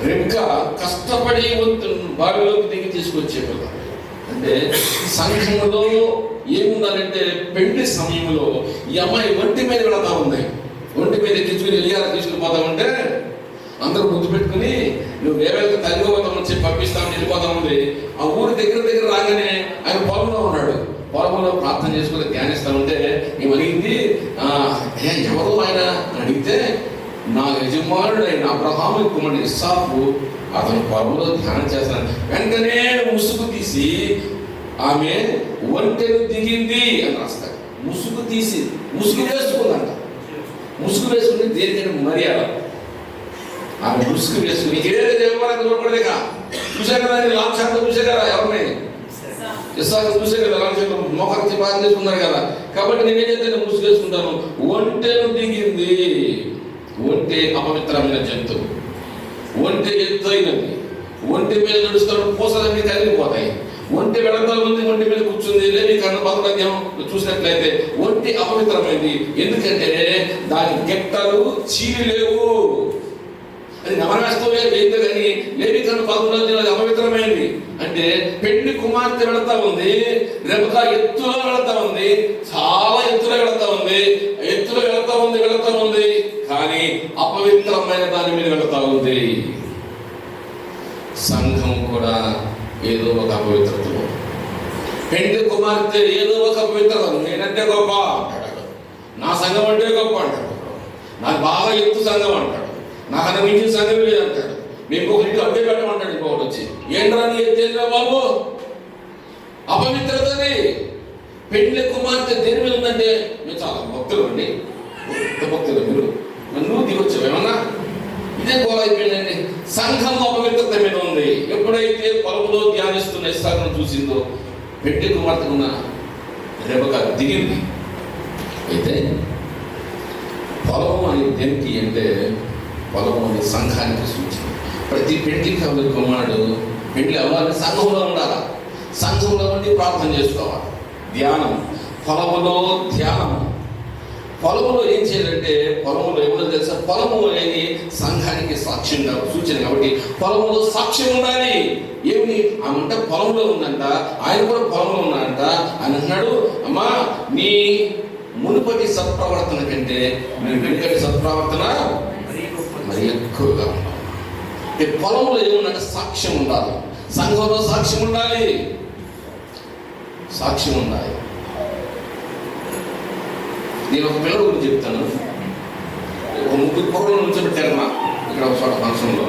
రెబ్కా కష్టపడి బావిలోకి దిగి తీసుకొచ్చే పిల్ల. అంటే సంఘంలో ఏముండాలంటే పెళ్లి సమయంలో ఈ అమ్మాయి ఒంటి మీద వెళతా ఉంది, ఒంటి మీద ఎక్కించుకుని ఎలియాల తీసుకుని పోతా ఉంటే అందరూ ముద్దు పెట్టుకుని నువ్వు వేవేళకి తగ్గిపోతామని చెప్పి పంపిస్తామని వెళ్ళిపోతా ఉంది. ఆ ఊరి దగ్గర రాగానే ఆయన పొలంలో ఉన్నాడు. పొలంలో ప్రార్థన చేసుకుని ధ్యానిస్తా ఉంటే ఏమడిగింది, ఎవరు ఆయన అడిగితే నా యజమానుడైన అబ్రహాము కుమారుడు ఇస్సాకు అతను పొలంలో ధ్యానం చేస్తాను. వెంటనే ముసుగు తీసి ఆమె ఒంటెను దిగింది అని రాస్తాడు. ముసుగు తీసి ముసుగు వేసుకుందంట. ముసుగు వేసుకుని దేనికైనా మర్యాద. ఆమె ముసుగు వేసుకుని చూడకూడదుగా. చూసా కదా లాంఛాంతో చూసే కదా ఎవరిని ఇస్సాకు చూసే కదా లాంఛాంతో మొక్కకి బాగా చేసుకున్నారు కదా. కాబట్టి నేనేం చేస్తే ముసుగు వేసుకుంటాను. ఒంటెను దిగింది. ఒంటె అపవిత్రమైన జంతువు, ఒంటె ఎత్తైనది, ఒంటె మీద నడుస్తాడు, పూసలన్నీ కరిగిపోతాయి. ఒంటె వెళతా ఉంది, ఒంటి మీద కూర్చుంది. లేని కన్ను పదం చూసినట్లయితే ఒంటి అపవిత్రమైంది. ఎందుకంటే దాని గిట్టలు చీలి లేవు. అది నమరాస్తూ లేదు కానీ లేని కన్ను పదం అది అపవిత్రమైంది. అంటే పెళ్లి కుమార్తె వెళతా ఉంది, రెబకా ఎత్తులో వెళతా ఉంది, చాలా ఎత్తులో వెళతా ఉంది, వెళతా ఉంది కానీ అపవిత్రమైన దాని మీద వెళతా ఉంది. సంఘం కూడా ఏదో ఒక అపవిత్రతలో, పెళ్లి కుమార్తె ఏదో ఒక అపవిత్రత. నేనంటే గొప్ప అంటాడు, నా సంఘం అంటే గొప్ప అంటాడు, నాకు బాగా ఎత్తు సంఘం అంటాడు, నాకు అన్న మించిన సంఘం లేదంటాడు. మేము ఒక ఇంటి అడ్డే పెట్టమంటాడు. ఇంకొకటి వచ్చి ఏంట్రా నీ ఎత్తేదిరా బాబు, అపవిత్రతని. పెళ్లి కుమార్తె దేని మీద ఉందంటే మేము చాలా భక్తులు అండి, భక్తులు మీరు నువ్వు దిగొచ్చావు ఏమన్నా. ఇదే గోల అయిపోయిందండి. సంఘం అపవిత్రత మీద ఉంది. ఎప్పుడైతే పొలంలో ధ్యానిస్తున్న ఇస్సాకును చూసిందో పెళ్లి కుమార్తెకున్న రెబకా దిగింది. అయితే పొలం అని దేనికి అంటే పొలం అనే సంఘానికి సూచన. ప్రతి పెళ్లి కుమారుడు పెళ్లి అవ్వాలని సంఘంలో ఉండాలి, సంఘంలో ఉండి ప్రార్థన చేసుకోవాలి. ధ్యానం, పొలములో ధ్యానము. పొలములో ఏం చేయాలంటే పొలములో ఎవరో తెలుసా, పొలము అనేది సాక్ష్యం సూచన కాబట్టి పొలంలో సాక్ష్యం ఉండాలి. ఏమి ఆమె పొలంలో ఉందంట, ఆయన కూడా పొలంలో ఉన్నాడంట. ఆయన అన్నాడు, అమ్మా నీ మునుపటి సత్ప్రవర్తన కంటే నీ వెనుకటి సత్ప్రవర్తన మరి ఎక్కువగా ఉండాలి. పొలంలో ఏముందంటే సాక్ష్యం ఉండాలి, సంఘంలో సాక్ష్యం ఉండాలి, సాక్ష్యం ఉండాలి. నేను ఒక పిల్లల గురించి చెప్తాను. ఒక ముగ్గురు కుర్రలు నుంచోబెట్టారమ్మా ఇక్కడ ఒక చోట ఫంక్షన్లో.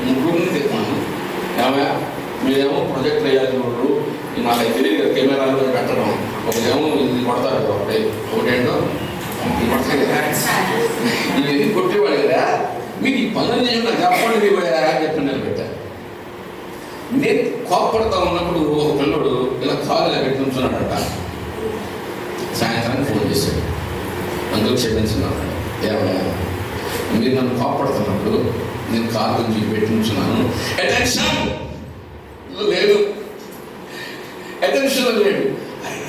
ముగ్గురిని తెచ్చాను. ఏమయ్యా మీరేమో ప్రొజెక్టర్ వేయాలి, చూడరు నాకు అయితే తెలియదు కెమెరాలో పెట్టడం. ఒకటేమో ఇది కొడతారు కదా, ఒకటేంటో ఇది కొడతారు కదా, ఇది కొట్టేవాడు కదా, మీకు ఈ పనులు చేసి నాకు చెప్పండి మీరు అని చెప్పి నేను పెట్టాను. నేను కోప్పడతా ఉన్నప్పుడు ఒక పిల్లడు ఇలా కాలు ఇలా పెట్టి ఉంచున్నాడట. సాయంత్రానికి ఫోన్ చేశాడు, అందులో క్షమించున్నాడు. ఏమన్నా మీరు నన్ను కోప్పడుతున్నప్పుడు నేను కాలు గురించి పెట్టి ఉంచున్నాను, అటెన్షన్ లేదు, అటెన్షన్ లేడు.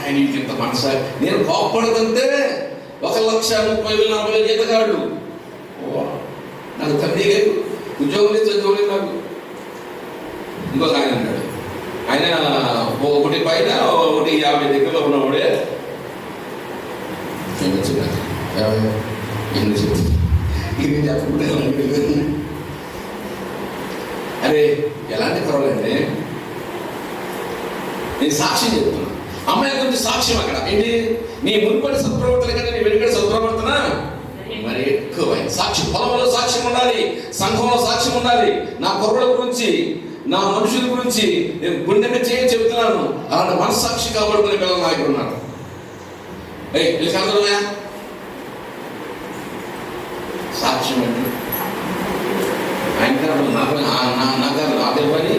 ఆయన ఇంత మనసా నేను కోప్పడుతుంటే 1,30,000 జీతగాడు నాకు తమ్మి లేదు, ఉద్యోగం లేదు, చదువు లేదు నాకు. ఇంకొక ఆయన అన్నాడు, ఆయన ఒకటి పైన 150 దగ్గరలో ఉన్నవాడే ఎందుకు చెప్తుంది ఇది చెప్పకుండా అరే ఎలాంటి పర్వాలండి. నేను సాక్ష్యం చెప్తున్నా, అమ్మాయి గురించి సాక్ష్యం అక్కడ ఏంటి, నీ మునుపటి సత్ప్రవర్తన కంటే నీ వెనుకటి సత్ప్రవర్తన మరి ఎక్కువైంది. సాక్ష్యం, పొలంలో సాక్ష్యం ఉండాలి, సంఘంలో సాక్ష్యం ఉండాలి. నా కుర్రల గురించి, నా మనుషుల గురించి నేను గుండె మీద చెప్తున్నాను. అలాంటి మనస్సాక్షి కాబడుకునే పిల్లలు నా దగ్గర ఉన్నారు. కలగలయా సాక్ష్యం అండి. ఆయన నాకు అదే పని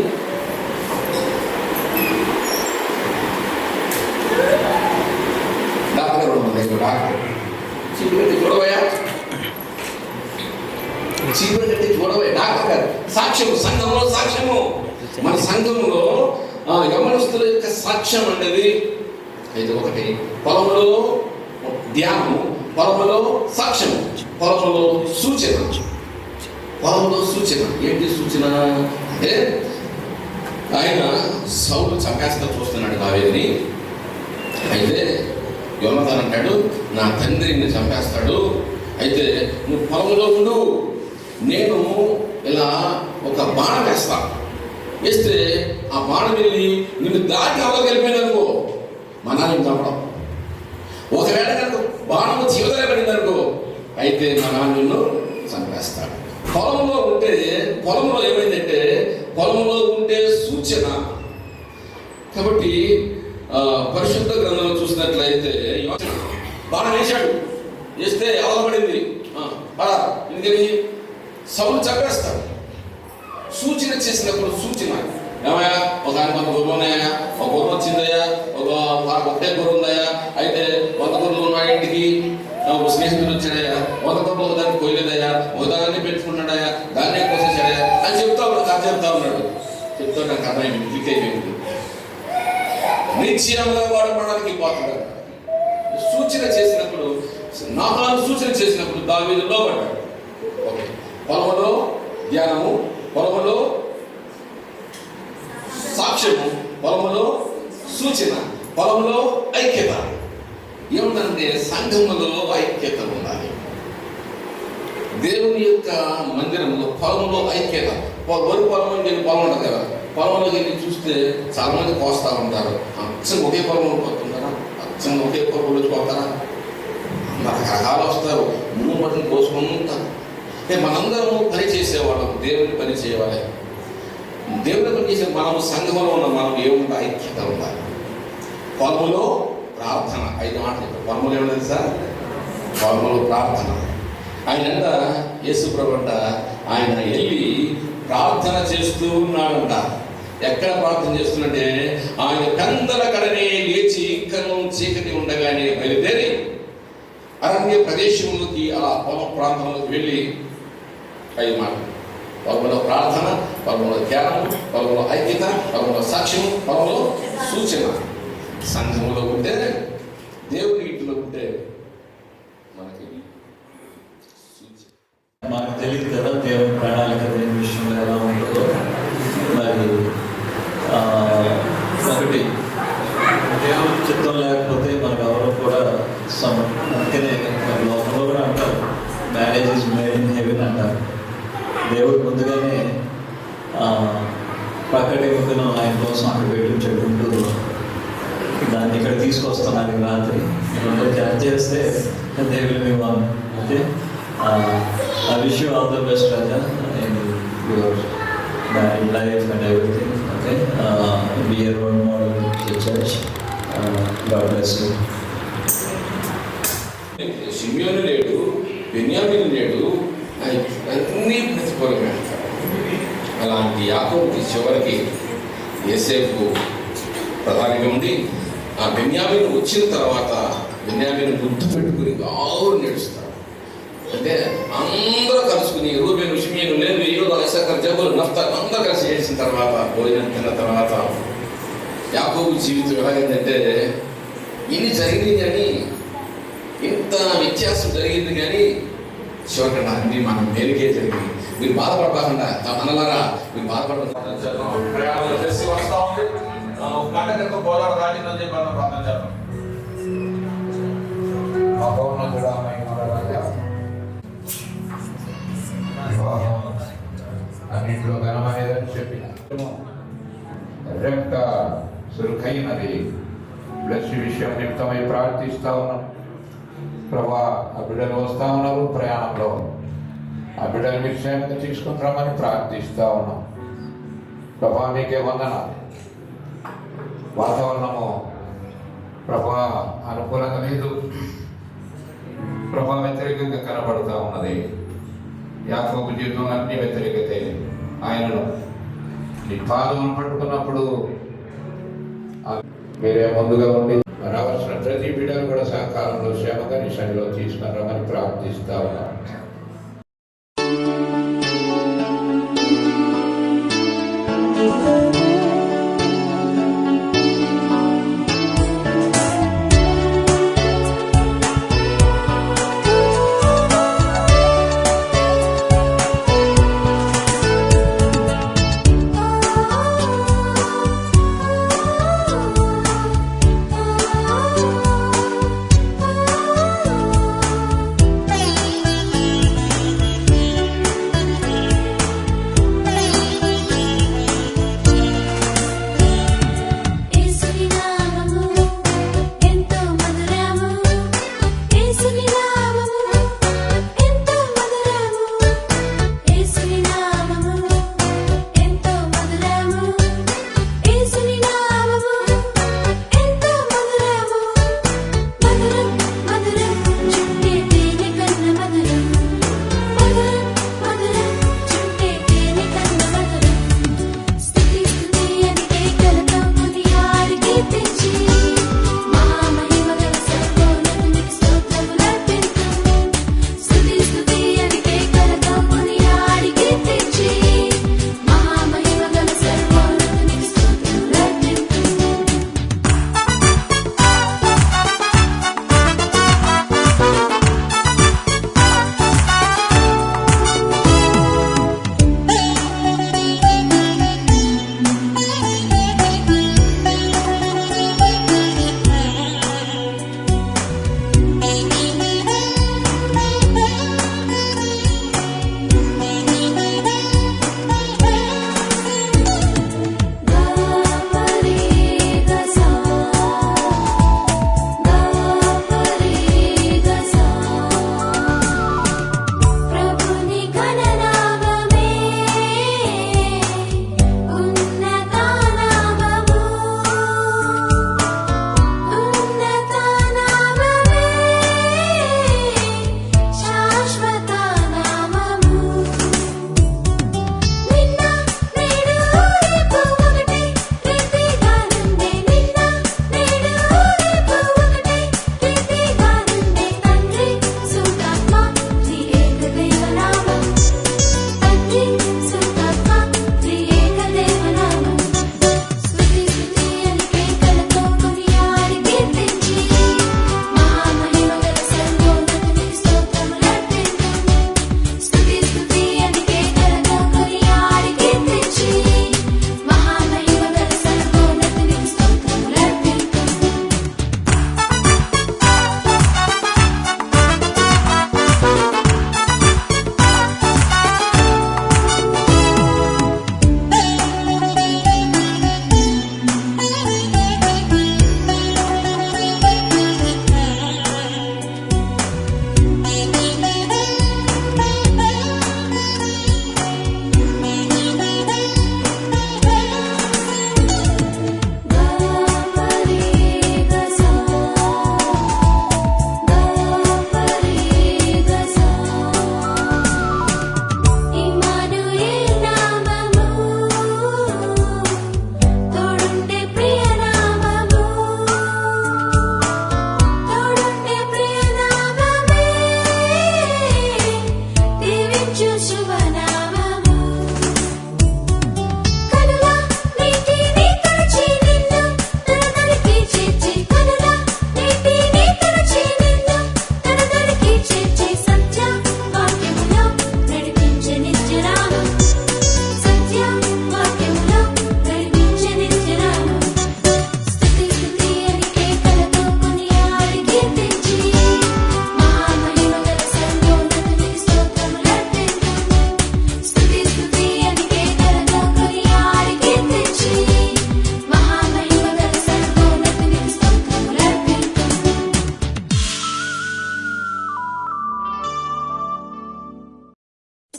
డాక్టర్ డాక్టర్ చీపురు చూడవయా, చీపురు కట్టి చూడవయ్యా డాక్టర్ గారు. సాక్ష్యం, సంఘంలో సాక్ష్యము. మన సంఘంలో యవనస్తుల యొక్క సాక్ష్యం అనేది అయితే ఒకటి, పొలంలో ధ్యానము, పొలంలో సాక్ష్యం, పొలంలో సూచన. పొలంలో సూచన ఏంటి సూచన అంటే, ఆయన సౌలు చంపేస్తా చూస్తున్నాడు దావీదుని. అయితే యోనాతాను అంటాడు, నా తండ్రిని చంపేస్తాడు, అయితే నువ్వు పొలంలో ఉండు, నేను ఇలా ఒక బాణం వేస్తా, వేస్తే ఆ బాణం వెళ్ళి నిన్ను దాటి అవ్వగలిపోయిందనుకో మా నాన్న చంపడం. ఒకవేళ కనుక బాణము జీవితంలో పడిందనుకో అయితే మా నాన్న నిన్ను చంపేస్తాడు. పొలంలో ఉంటే, పొలంలో ఏమైందంటే పొలంలో ఉంటే సూచన. కాబట్టి పరిశుద్ధ గ్రంథంలో చూసినట్లయితే బాణం వేశాడు, వేస్తే అవలబడింది, ఎందుకని సౌలు చంపేస్తాడు. సూచన చేసినప్పుడు సూచన ఏమయ్యా, ఒక ఆయన 100 గొర్రెలు ఉన్నాయా, ఒక గొర్రె వచ్చిందయ్యా, ఒకటే గొర్రె ఉందయ్యా, అయితే 100 గొర్రెలు ఉన్న ఇంటికి స్నేహితులు వచ్చాడయ్యా, 100 గొర్రెలు దాన్ని కోయలేదయ్యా, దాన్ని పెట్టుకున్నాడయ్యా, దాన్నే కోసేసాడయ్యా అని చెప్తా ఉన్నాడు. కథ చెప్తా ఉన్నాడు. చెప్తా నాకు కథ క్లిక్ అయిపోయింది. నిశ్చయంగా వాడపడడానికి పోతాడు. సూచన చేసినప్పుడు, నాహాను సూచన చేసినప్పుడు దావీదు లోబడ్డాడు. ఓకే, పొలంలో ధ్యానము, పొలంలో సాక్ష్యము, పొలంలో సూచన, పొలంలో ఐక్యత. ఏముందంటే సంఘములో ఐక్యత ఉండాలి. దేవుని యొక్క మందిరంలో పొలంలో ఐక్యత. వరి పొలం నేను పొలం ఉండదు కదా, పొలంలోకి వెళ్ళి చూస్తే చాలా మంది కోస్తా ఉంటారు. అచ్చంగా ఒకే పొలంలో పోతుంటారా, అచ్చంగా ఒకే పొలంలో పోతారా, రకరకాలు వస్తారు, మూడు బట్టలు కోసుకొని ఉంటారు. మనందరము పని చేసేవాళ్ళం, దేవుని పని చేయాలి. దేవుని పని చేసే మనము సంఘంలో ఉన్న మనం ఏముంటే ఐక్యత ఉండాలి. పొలంలో ప్రార్థన, 5 మాటలు చెప్పారు. పొలంలో ఏమన్నది సార్, పొలంలో ప్రార్థన. ఆయన యేసు ప్రభుంట ఆయన వెళ్ళి ప్రార్థన చేస్తూ ఉన్నాడంట. ఎక్కడ ప్రార్థన చేస్తున్నట్టే, ఆయన కందల కడనే లేచి ఇంకను చీకటి ఉండగానే బయలుదేరి అరణ్య ప్రదేశంలోకి అలా పొలం ప్రాంతంలోకి వెళ్ళి 5 మాటలు. పొలంలో ప్రార్థన, పొలంలో ధ్యానం, పొలంలో ఐక్యత, పొలంలో సాక్ష్యం, పొలంలో సూచన. సంఘంలో ఉంటే, దేవుని ఇంటిలో ఉంటే మనకి సూచన. మాకు తెలియదు కదా దేవుని ప్రణాళిక దేని విషయంలో ఎలా ఉంటుందో. మరి ఒకటి దేవుని చిత్తం లేకపోతే మనకు ఎవరు కూడా అందుకనే లోకంలో కూడా అంటారు marriage is made in heaven అంటారు. దేవుడు ముందుగానే పక్కటి ముగ్గును ఆయన కోసం అక్కడ పెట్టించాడు గుంటూరు. దాన్ని ఇక్కడ తీసుకొస్తున్నాను ఈ రాత్రి క్యాచ్ చేస్తే దేవుడు మేము okay. I wish you all the best, Raja, in your married life and everything. Okay, be a role model to the church. God bless you. షిమ్యోను లేడు, బెన్యామీను లేడు, అన్నీ ప్రతికూలమే. అలాంటి యాకోబుకి చివరికి యోసేపు ప్రధానిగా ఉండి ఆ బెన్యామీను వచ్చిన తర్వాత బెన్యామీను గుర్తు పెట్టుకుని ఆవురు నేడుస్తాడు. అంటే అందరూ కలుసుకుని రూబేను, షిమ్యోను, లేవి, యూదా, ఇస్సాకర్, జబూలు, నఫ్తాలి అందరూ కలిసి చేసిన తర్వాత భోజనం తిన్న తర్వాత యాకోబు జీవితం ఎలాగైందంటే ఇన్ని జరిగింది కానీ ఇంత వ్యత్యాసం జరిగింది కానీ చివరికి అన్ని మనం మేలుకే జరిగింది. మీరు బాధపడకుండా అనలారా మీరు బాధపడకుండా తెలిసి వస్తా ఉంది. గంట క్రితం పోరాడు రాజీని చెప్పి మనం ప్రార్థన చేద్దాం. మా పౌర్ణం కూడా అన్నింటిలో ఘనమైనదని చెప్పిన రెక్క సురుఖైనది బ్లస్ విషయం నిమిత్తమై ప్రార్థిస్తా ఉన్నాం. ప్రభా ఆ బిడ్డలు వస్తూ ఉన్నారు ప్రయాణంలో, ఆ బిడ్డల విషయాన్ని తీసుకుని రమ్మని ప్రార్థిస్తూ ఉన్నాం. ప్రభా మీకే వందనాలు. వాతావరణము ప్రభా అనుకూలంగా లేదు, ప్రభా వ్యతిరేకంగా కనబడుతూ ఉన్నది. యాకోబు జీవితంలో అన్ని వ్యతిరేకతే. ఆయనను నీ పాదమును పట్టుకున్నప్పుడు మీరే ముందుగా ఉండి రావాల్సిన ప్రతి బిడ్డను కూడా సహకారంలో శ్రమగా నీ సన్నిధిలో తీసుకుని రమ్మని ప్రార్థిస్తా ఉన్నాం.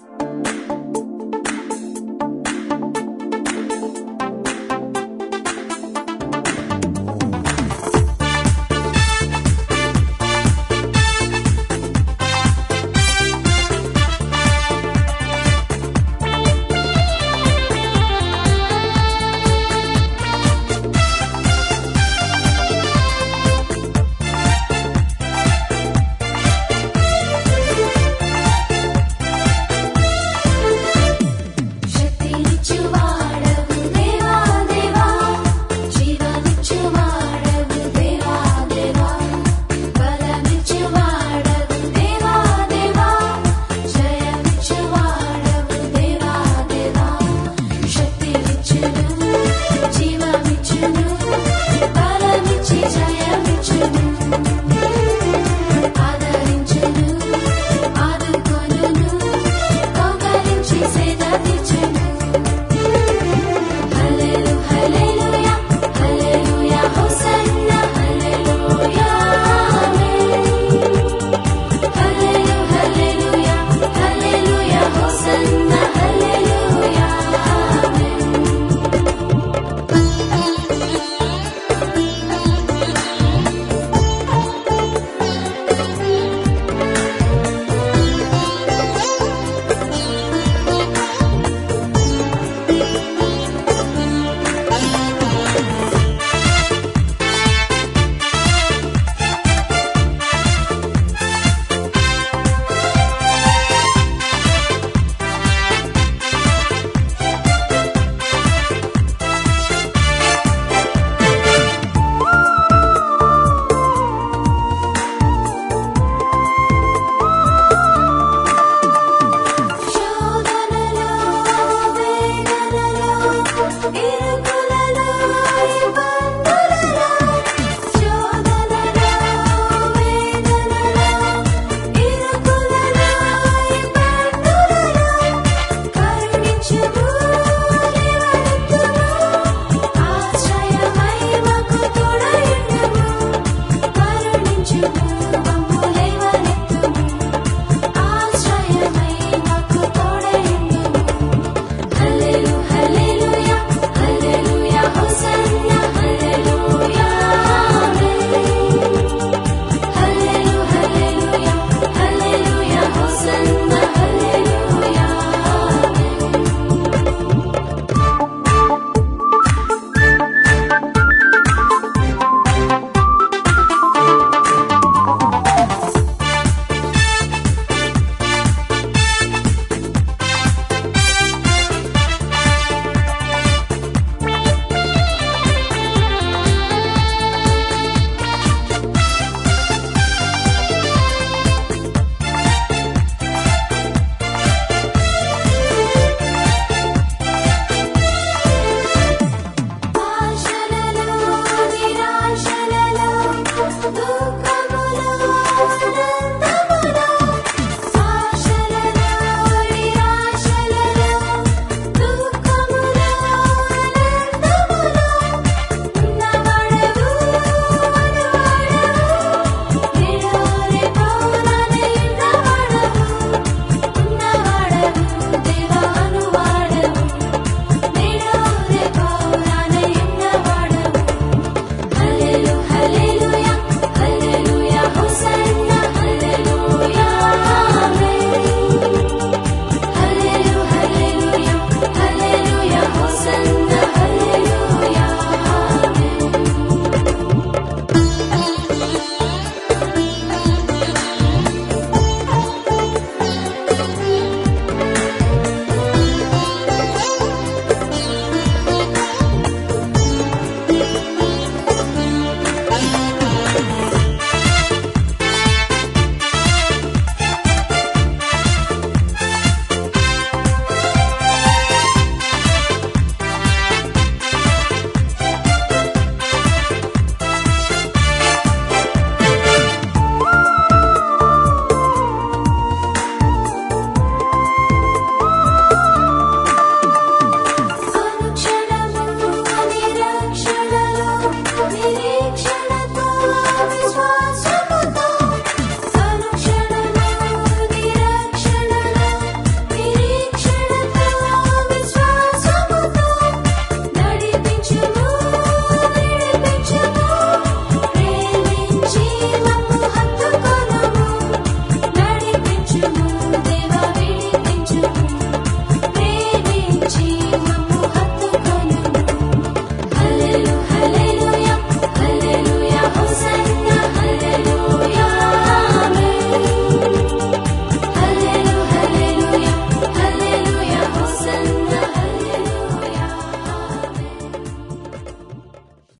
Thank